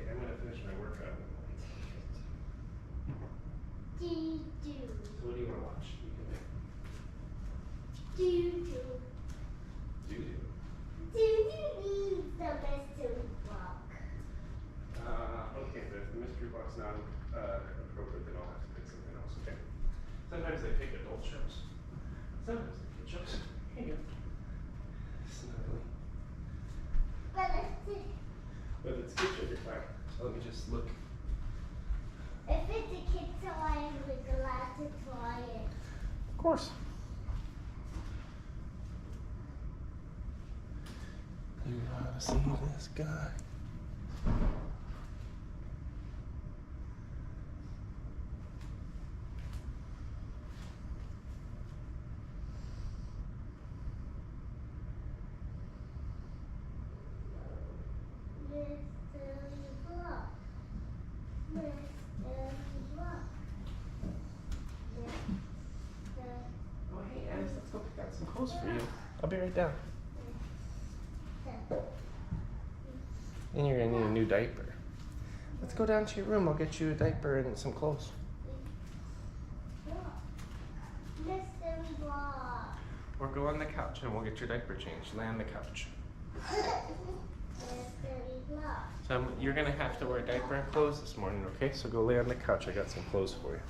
I'm gonna finish my workout. Do. So what do you want to watch? You can Do. do. Do means the mystery box. Okay, but if the mystery box not appropriate, then I'll have to pick something else, okay? Sometimes they pick adult shows. Sometimes they pick shows. Here you go. Snuggly. But it's But it's kid show, you're fine. So let me just look. if it's a kid toy, we're allowed to try it. Of course. You gotta see this guy. Mystery box. Mystery box. Mystery some clothes for you. I'll be right down. And you're gonna need a new diaper. Let's go down to your room. I'll get you a diaper and some clothes. Mystery block. Or go on the couch and we'll get your diaper changed. Lay on the couch. Mystery block. So you're gonna have to wear diaper and clothes this morning, okay? So go lay on the couch. I got some clothes for you.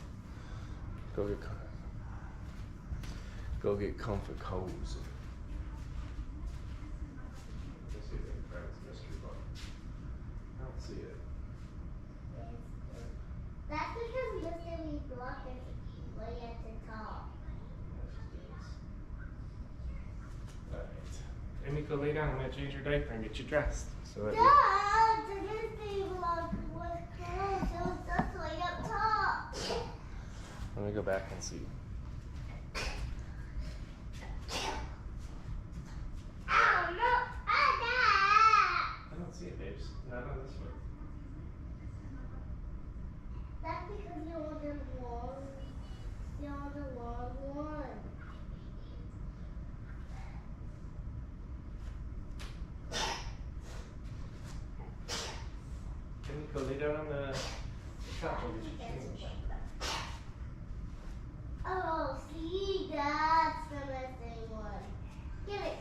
Go get comfy cozy. Let's see if I can find this mystery box. I don't see it. That's because mystery block is way at the top. Alright. Amy, go lay down. I'm gonna change your diaper and get you dressed. So that Dad, the mystery block was closed. It was just way up top. Let me go back and see. Oh no! Dad! I don't see it, babes. Not on this one. That's because you're on the wrong. You're on the wrong one. Can you go lay down on the couch and get you changed? Oh, see, that's the missing one. Get it.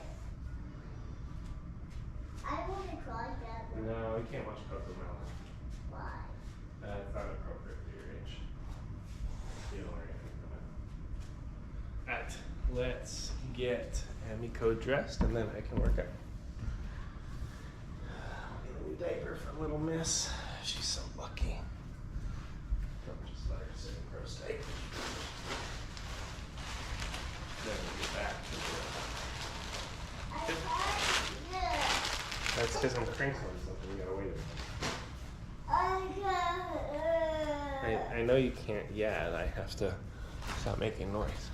I want to try that one. No, you can't watch Coco Melon. Why? It's not appropriate for your age. You don't learn anything from it. Alright, let's get Amiko dressed and then I can work out. I'll get a new diaper for little miss. She's so lucky. Don't just let her sit in pro state. Then we'll get back to Yeah. That's because I'm crinkling something. You gotta wait a minute. I know you can't yet. I have to stop making noise.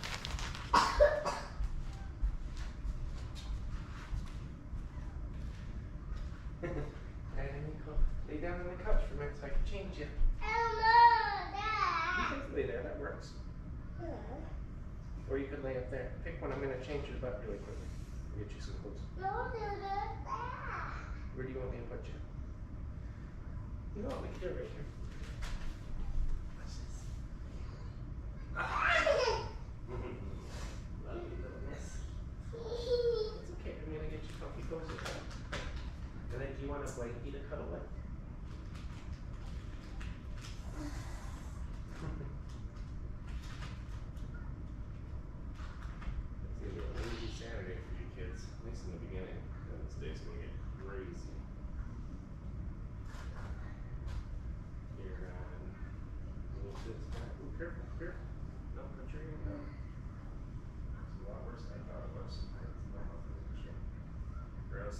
Lay down on the couch for a minute so I can change you. Hello, You Dad. can lay there, that works. Or you could lay up there. Pick one. I'm going to change your butt really quickly. I'll get you some clothes. No, Dad. Where do you want me to put you? You know what? We can do it right here. Watch this. Love you, little miss. It's okay. I'm going to get you comfy clothes. And then do you want a blankie to cuddle with? It's gonna be a lazy Saturday for you kids, at least in the beginning. Then this day's gonna get crazy. Here on little kids back. Ooh, careful, careful. No, put your hand down. It's a lot worse than I thought it was. It's not my position. Gross.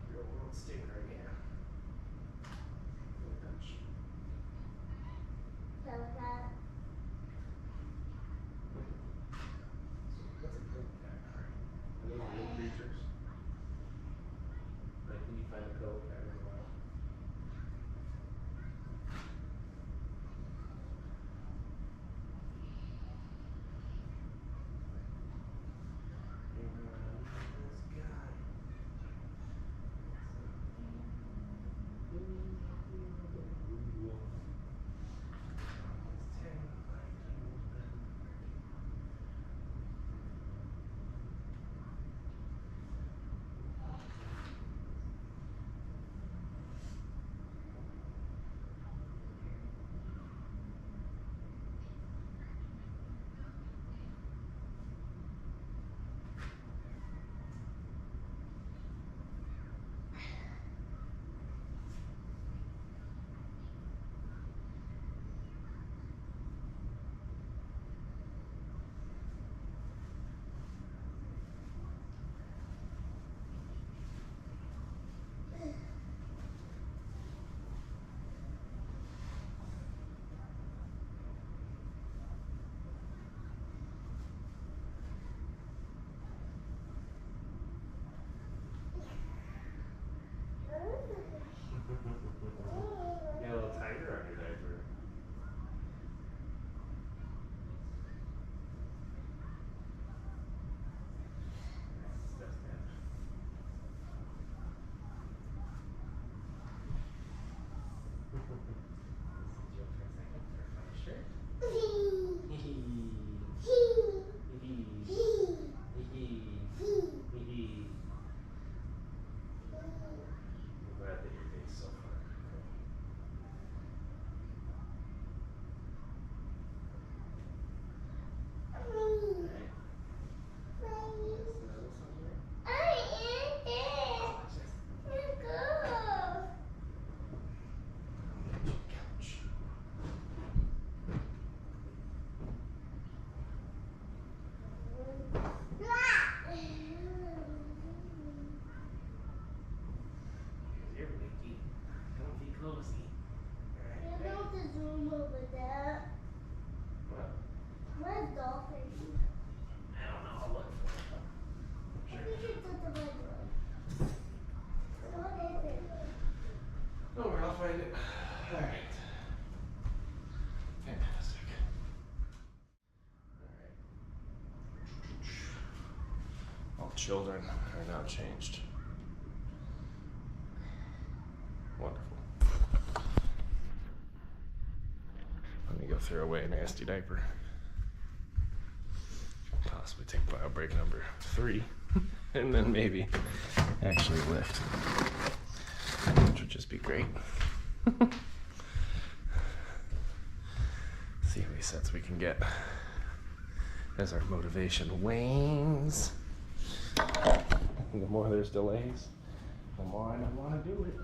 You're a little stinker again. Good touch. So that. What's a pillow cat? Are those little creatures? Like, can you find a pillow cat in the wild? This guy. children are now changed. Wonderful. Let me go throw away a nasty diaper. Possibly take bio break number 3. And then maybe actually lift. Which would just be great. See how many sets we can get as our motivation wanes. The more there's delays, the more I don't want to do it.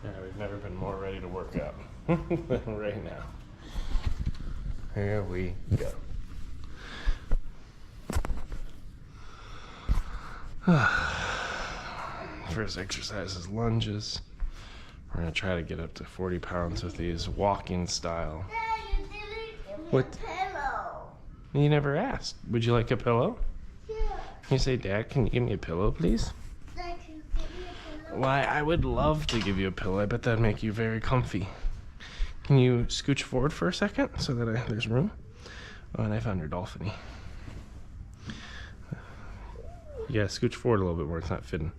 Yeah, we've never been more ready to work out than right now. Here we go. First exercise is lunges. We're gonna try to get up to 40 pounds with these walking style. Dad, you didn't give me What? a pillow. You never asked. Would you like a pillow? Yeah. You say, Dad, can you give me a pillow, please? Dad, can you give me a pillow? Why, I would love to give you a pillow. I bet that'd make you very comfy. Can you scooch forward for a second so that there's room? Oh, and I found your dolphiny. Yeah, scooch forward a little bit more. It's not fitting.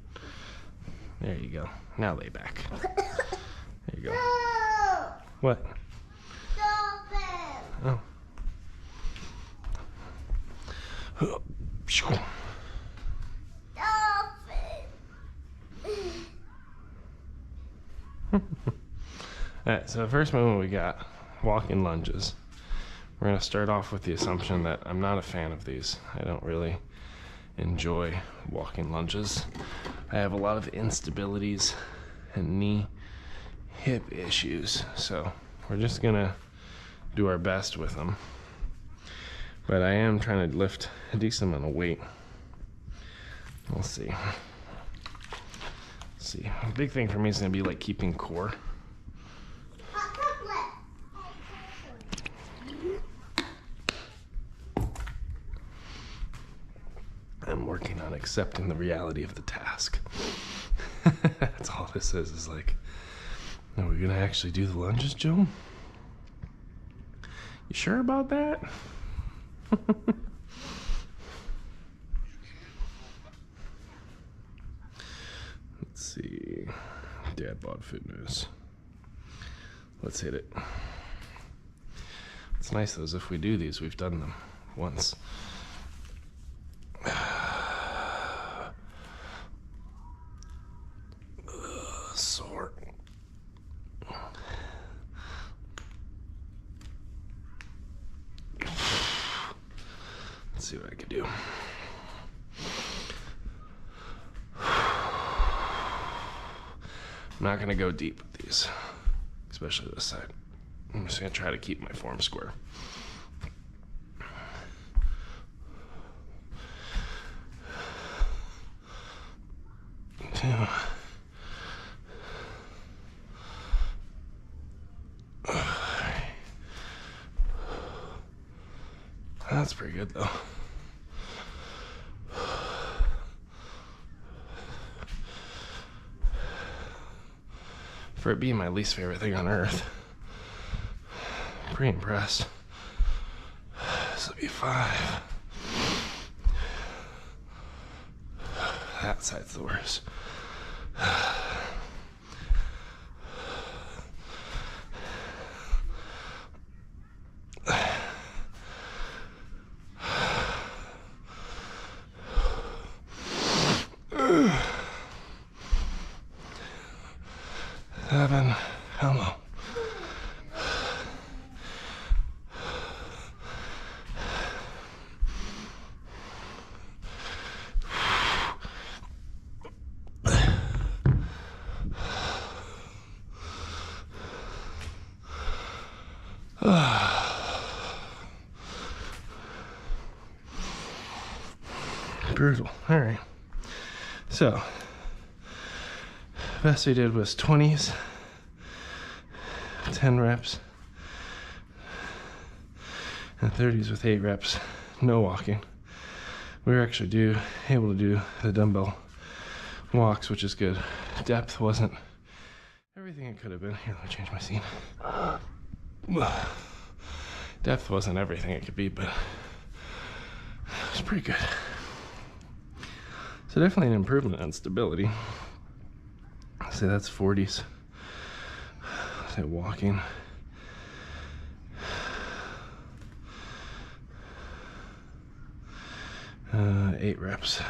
There you go. Now lay back. There you go. No! What? Dolphin! Oh. Alright, so the first movement we got, walking lunges. We're going to start off with the assumption that I'm not a fan of these. I don't really enjoy walking lunges. I have a lot of instabilities and knee, hip issues, so we're just going to do our best with them. But I am trying to lift a decent amount of weight. We'll see. Let's see. A big thing for me is going to be like keeping core. I'm working on accepting the reality of the task. That's all this is like, are we gonna actually do the lunges, Joe? You sure about that? Let's see. DadBod Fitness. Let's hit it. It's nice though, as if we do these, we've done them once. Sore. Let's see what I can do. I'm not gonna go deep with these, especially this side. I'm just gonna try to keep my form square. That's pretty good though. For it being my least favorite thing on earth. Pretty impressed. This will be 5. That side's the worst. Seven. Hello. Brutal. All right. So, best we did was 20s, 10 reps, and 30s with 8 reps, no walking. We were actually able to do the dumbbell walks, which is good. Depth wasn't everything it could have been. Here, let me change my scene. Depth wasn't everything it could be, but it was pretty good. So definitely an improvement on stability. Say that's 40s. Say walking. Uh, 8 reps.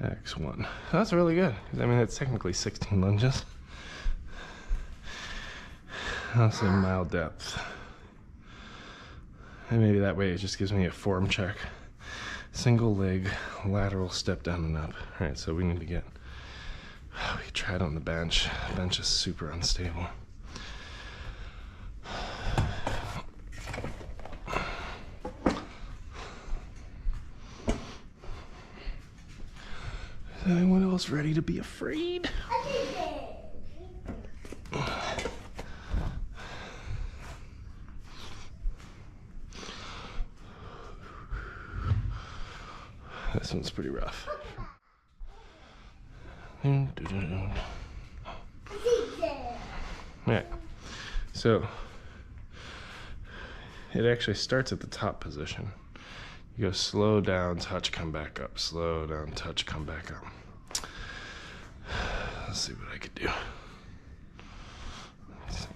X1. That's really good. I mean, it's technically 16 lunges. I'll say mild depth. And maybe that way it just gives me a form check. Single leg, lateral step down and up. All right, so we need to get, we could try it on the bench. The bench is super unstable. Is anyone else ready to be afraid? This one's pretty rough. Yeah. So it actually starts at the top position. You go slow down, touch, come back up. Slow down, touch, come back up. Let's see what I could do. Let's see.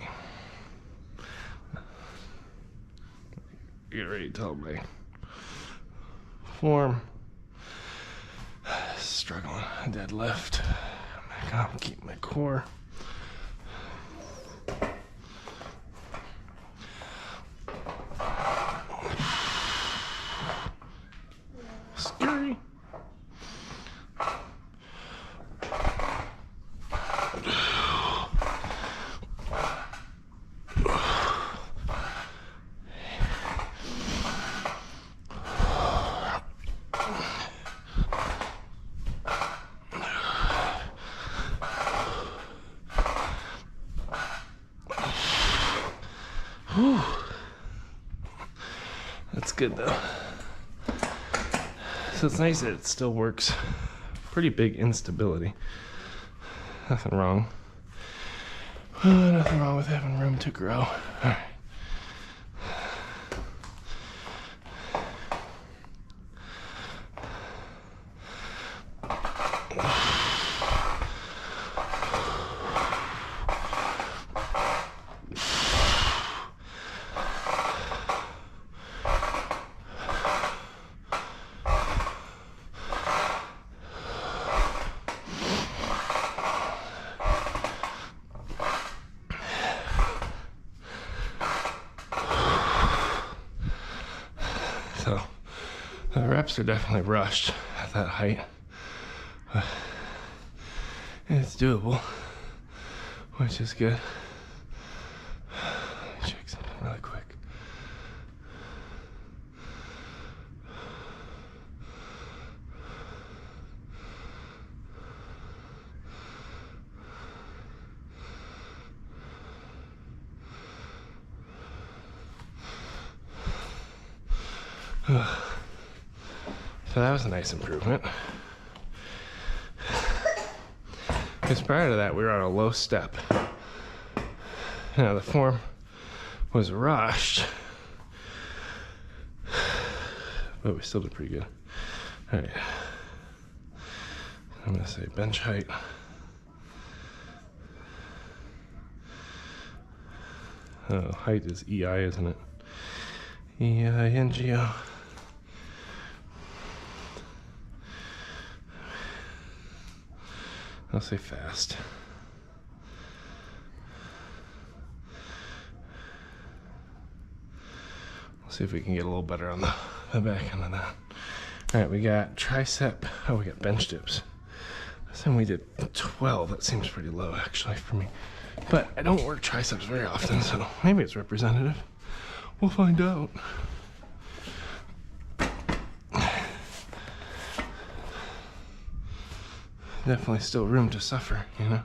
Get ready to tell my form. Struggling. Deadlift. Back up, keep my core. Scary. Whew. That's good though. So it's nice that it still works. Pretty big instability. Nothing wrong. Nothing wrong with having room to grow. All right. So the reps are definitely rushed at that height. It's doable, which is good. Let me check something really quick. So that was a nice improvement. Because prior to that, we were on a low step. Now the form was rushed, but we still did pretty good. All right, I'm gonna say bench height. Oh, height is EI, isn't it? EINGO. I'll say fast. We'll see if we can get a little better on the back end of that. All right, we got tricep. Oh, we got bench dips. Last time we did 12. That seems pretty low, actually, for me. But I don't work triceps very often, so maybe it's representative. We'll find out. definitely still room to suffer, you know?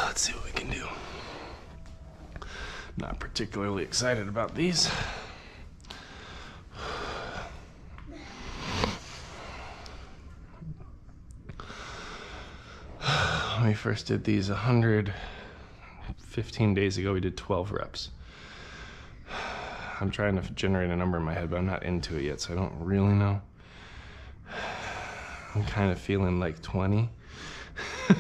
Let's see what we can do. Not particularly excited about these. When we first did these 115 days ago, we did 12 reps. I'm trying to generate a number in my head, but I'm not into it yet, so I don't really know. I'm kind of feeling like 20.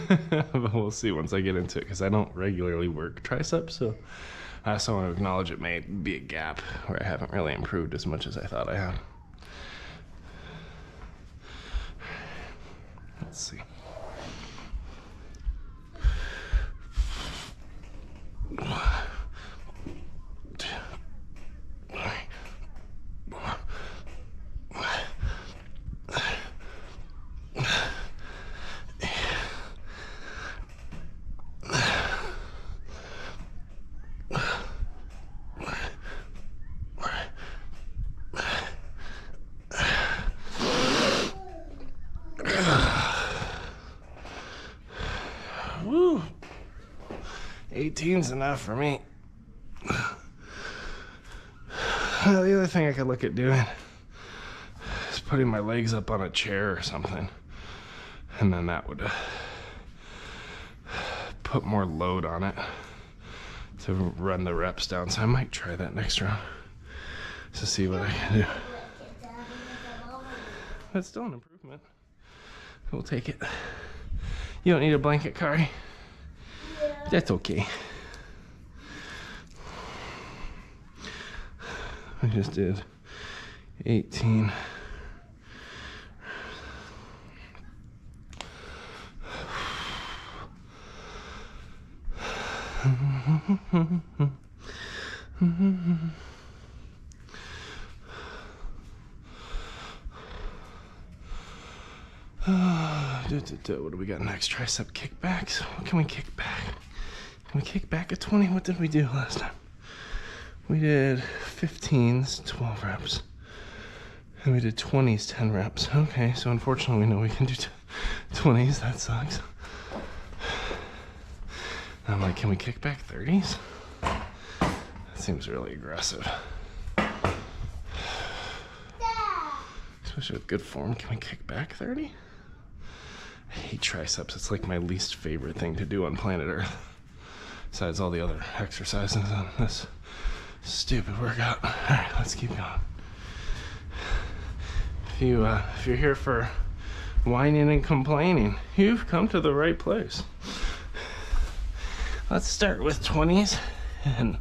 But we'll see once I get into it, because I don't regularly work triceps, so I also want to acknowledge it may be a gap where I haven't really improved as much as I thought I had. Let's see. Woo! 18's enough for me. The other thing I could look at doing is putting my legs up on a chair or something, and then that would put more load on it to run the reps down. So I might try that next round to see what I can do. That's still an improvement. We'll take it. You don't need a blanket, Kari? Yeah. That's okay. I just did 18. What do we got next? Tricep kickbacks. What can we kick back? Can we kick back at 20? What did we do last time? We did 15s, 12 reps. And we did 20s, 10 reps. Okay, so unfortunately we know we can do 20s. That sucks. I'm like, can we kick back 30s? That seems really aggressive. Especially with good form, can we kick back 30? I hate triceps. It's like my least favorite thing to do on planet Earth. Besides all the other exercises on this stupid workout. Alright, let's keep going. If you're here for whining and complaining, you've come to the right place. Let's start with 20s, and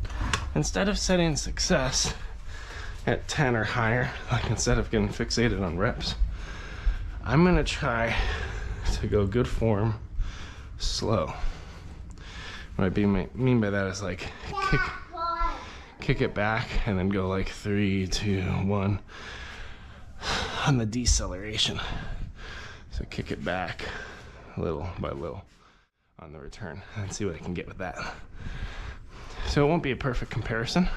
instead of setting success at 10 or higher, like instead of getting fixated on reps, I'm gonna try to go good form, slow. What I mean by that is like kick it back and then go like 3, 2, 1 on the deceleration. So kick it back little by little on the return and see what I can get with that. So it won't be a perfect comparison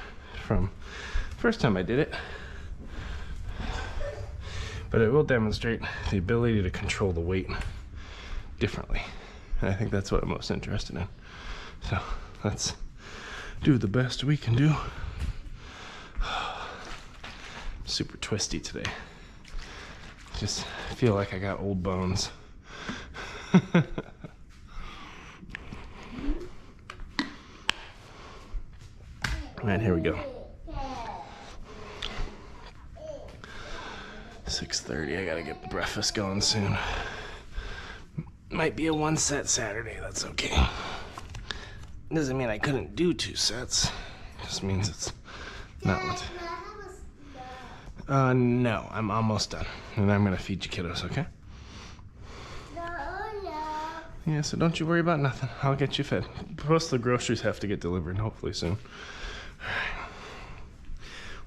from first time I did it, but it will demonstrate the ability to control the weight differently. And I think that's what I'm most interested in. So let's do the best we can do. Super twisty today. Just feel like I got old bones. Alright, here we go. 6:30, I gotta get breakfast going soon. Might be a 1-set Saturday, that's okay. Doesn't mean I couldn't do 2 sets. Just means it's not what. No, I'm almost done. And I'm gonna feed you kiddos, okay? Yeah, so don't you worry about nothing. I'll get you fed. Plus the groceries have to get delivered, hopefully soon. Alright.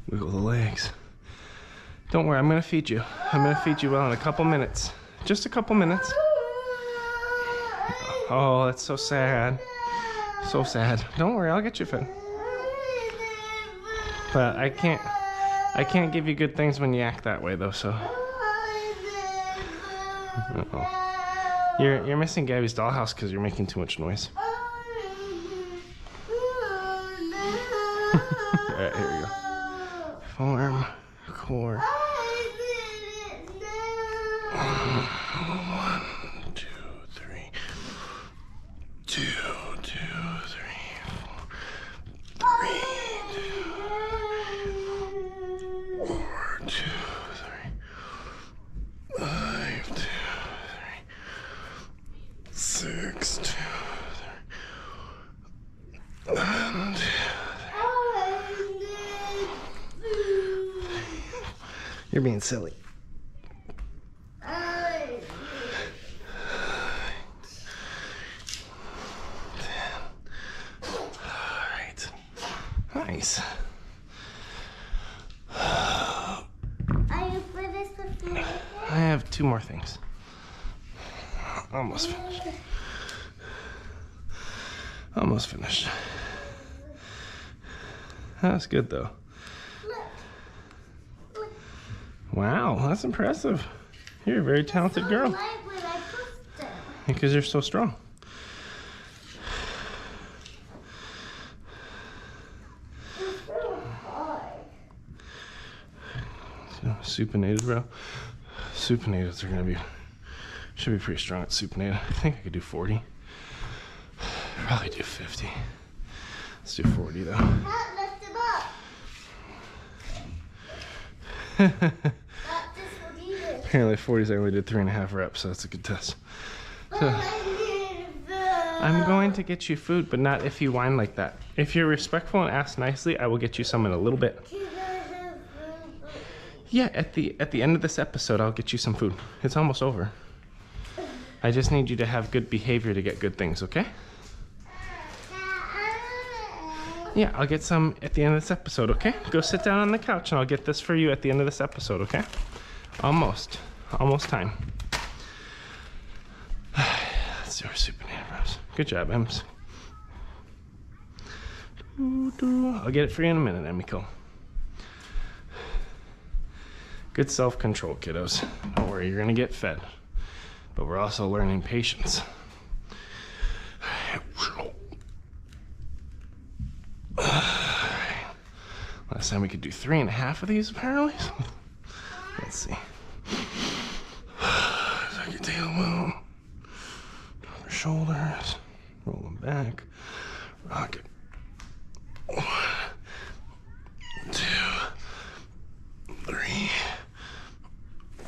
Wiggle the legs. Don't worry, I'm gonna feed you. I'm gonna feed you well in a couple minutes. Just a couple minutes. Oh, that's so sad. So sad. Don't worry, I'll get you fed. But I can't give you good things when you act that way though, so. Uh-oh. You're missing Gabby's dollhouse because you're making too much noise. Alright, here we go. Form, core. 1, 2, 3. 2, 2, 3, 4. 3, 2, 4, 2, 3, 5, 2, 3, 6, 2, 3, 1, 2. You're being silly. Alright. Nice. Are you finished with me? I have 2 more things. Almost finished. Almost finished. That's good though. Wow, that's impressive. You're a very talented girl. Because you're so strong. So, supinated, bro. Supinateds are gonna should be pretty strong at supinated. I think I could do 40. Probably do 50. Let's do 40 though. Lift him up. Apparently 40s I only did 3.5 reps, so that's a good test. So, I'm going to get you food, but not if you whine like that. If you're respectful and ask nicely, I will get you some in a little bit. Yeah, at the end of this episode, I'll get you some food. It's almost over. I just need you to have good behavior to get good things, okay? Yeah, I'll get some at the end of this episode, okay? Go sit down on the couch and I'll get this for you at the end of this episode, okay? Almost time. Let's do our supinated reps. Good job, Ems. I'll get it for you in a minute, Emiko. Good self-control, kiddos. Don't worry, you're gonna get fed. But we're also learning patience. Last time we could do 3.5 of these, apparently. Let's see. Tuck your tailbone. Drop your shoulders. Roll them back. Rock it. 1, 2, 3,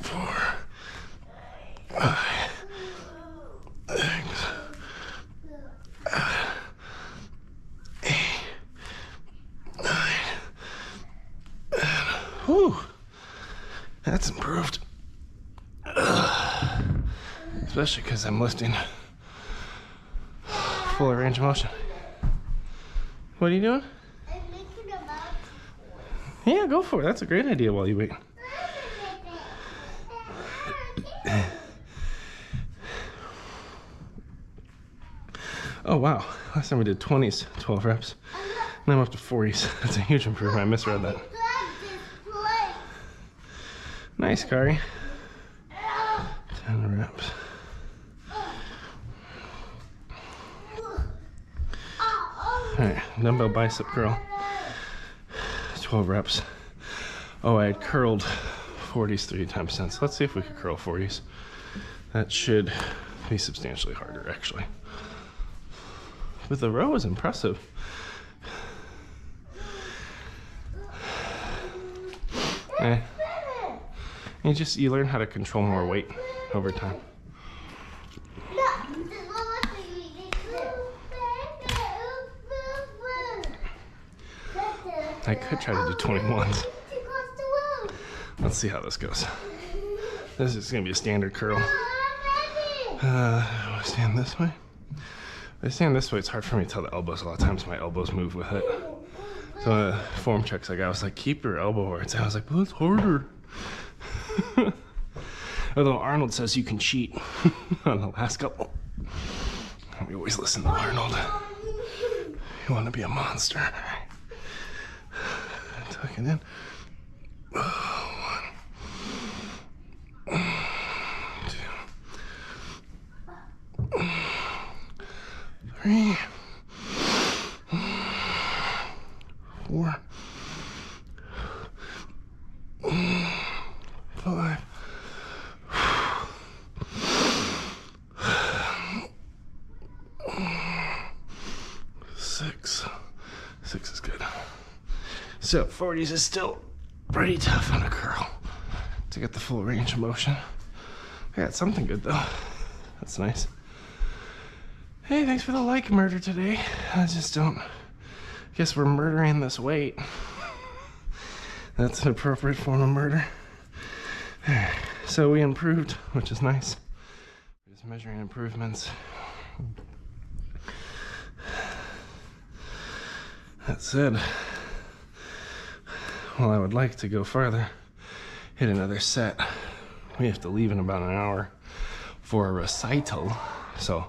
4, 5, 6, 8, 9, 10. Whew. That's improved. Especially because I'm lifting full range of motion. What are you doing? I'm thinking about. Yeah, go for it. That's a great idea while you wait. Oh, wow. Last time we did 20s, 12 reps. Now I'm up to 40s. That's a huge improvement. I misread that. Nice, Kari. 10 reps. Alright, dumbbell bicep curl. 12 reps. Oh, I had curled 40s 3 times since. Let's see if we could curl 40s. That should be substantially harder, actually. But the row is impressive. You learn how to control more weight over time. I could try to do 21s. Let's see how this goes. This is gonna be a standard curl. I stand this way. If I stand this way, it's hard for me to tell the elbows. A lot of times my elbows move with it. So form checks I got, I was like, keep your elbow where it's at. I was like, well, it's harder. Although Arnold says you can cheat on the last couple. We always listen to Arnold. You want to be a monster. Tuck it in. 1, 2, 3, 4, 5. 6. 6 is good. So 40s is still pretty tough on a curl to get the full range of motion. I got something good though. That's nice. Hey, thanks for the like murder today. I just don't guess we're murdering this weight. That's an appropriate form of murder. So we improved, which is nice. We're just measuring improvements. That said, well, I would like to go farther, hit another set. We have to leave in about an hour for a recital. So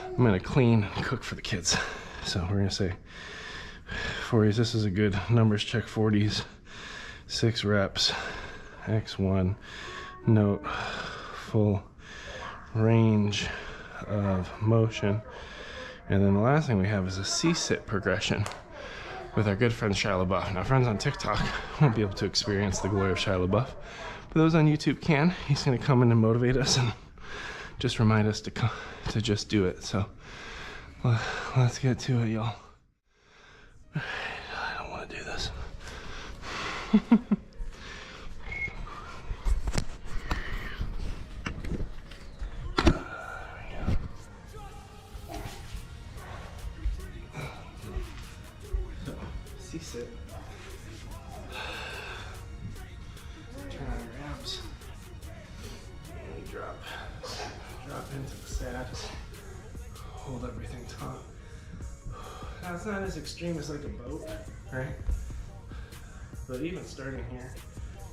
I'm gonna clean and cook for the kids. So we're gonna say 40s, this is a good numbers check 40s, 6 reps, X1, note, full range of motion. And then the last thing we have is a C-sit progression with our good friend Shia LaBeouf. Now, friends on TikTok won't be able to experience the glory of Shia LaBeouf, but those on YouTube can. He's gonna come in and motivate us and just remind us to just do it. So let's get to it, y'all. I don't want to do this. C-sit. Turn on your abs. And you drop into the sats. Hold everything taut. Now it's not as extreme as like a boat, right? But even starting here,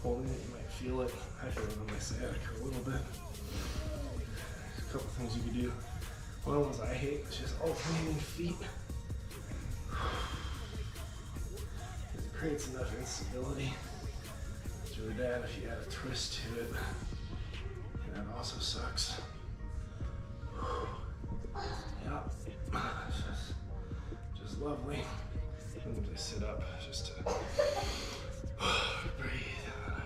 holding it, you might feel it. I feel it on my sciatica a little bit. There's a couple things you can do. One of the ones I hate is just alternating feet. It creates enough instability. It's really bad if you add a twist to it. And that also sucks. Yeah, just lovely. And I sit up just to breathe. And I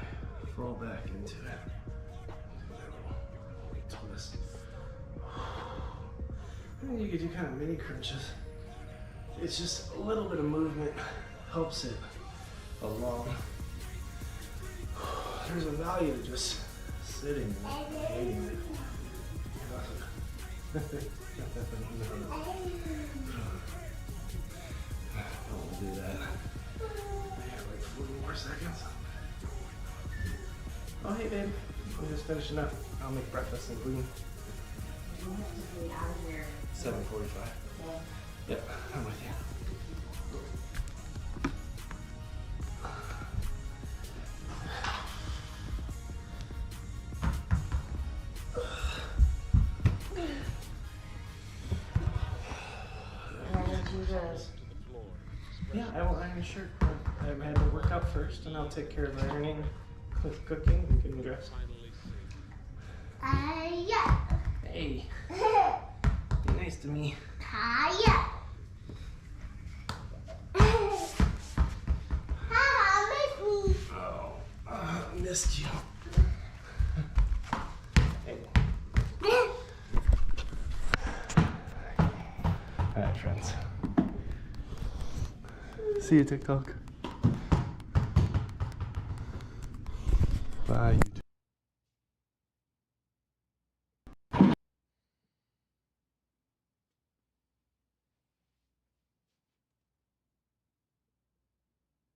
fall back into it. Do that little twist. And you can do kind of mini crunches. It's just a little bit of movement helps it along. There's a value to just sitting and waiting. No. Don't do that. I have like 40 more seconds. Oh, hey, babe. I'm just finishing up. I'll make breakfast and clean. 7:45. Yep, I'm with you. Yeah, I will iron your shirt. I had to work out first, and I'll take care of ironing with cooking and getting dressed. Yeah. Hey, be nice to me. Yeah. Miss me. Oh, I missed you. Hey. All right, friends. See you, TikTok. Bye, YouTube.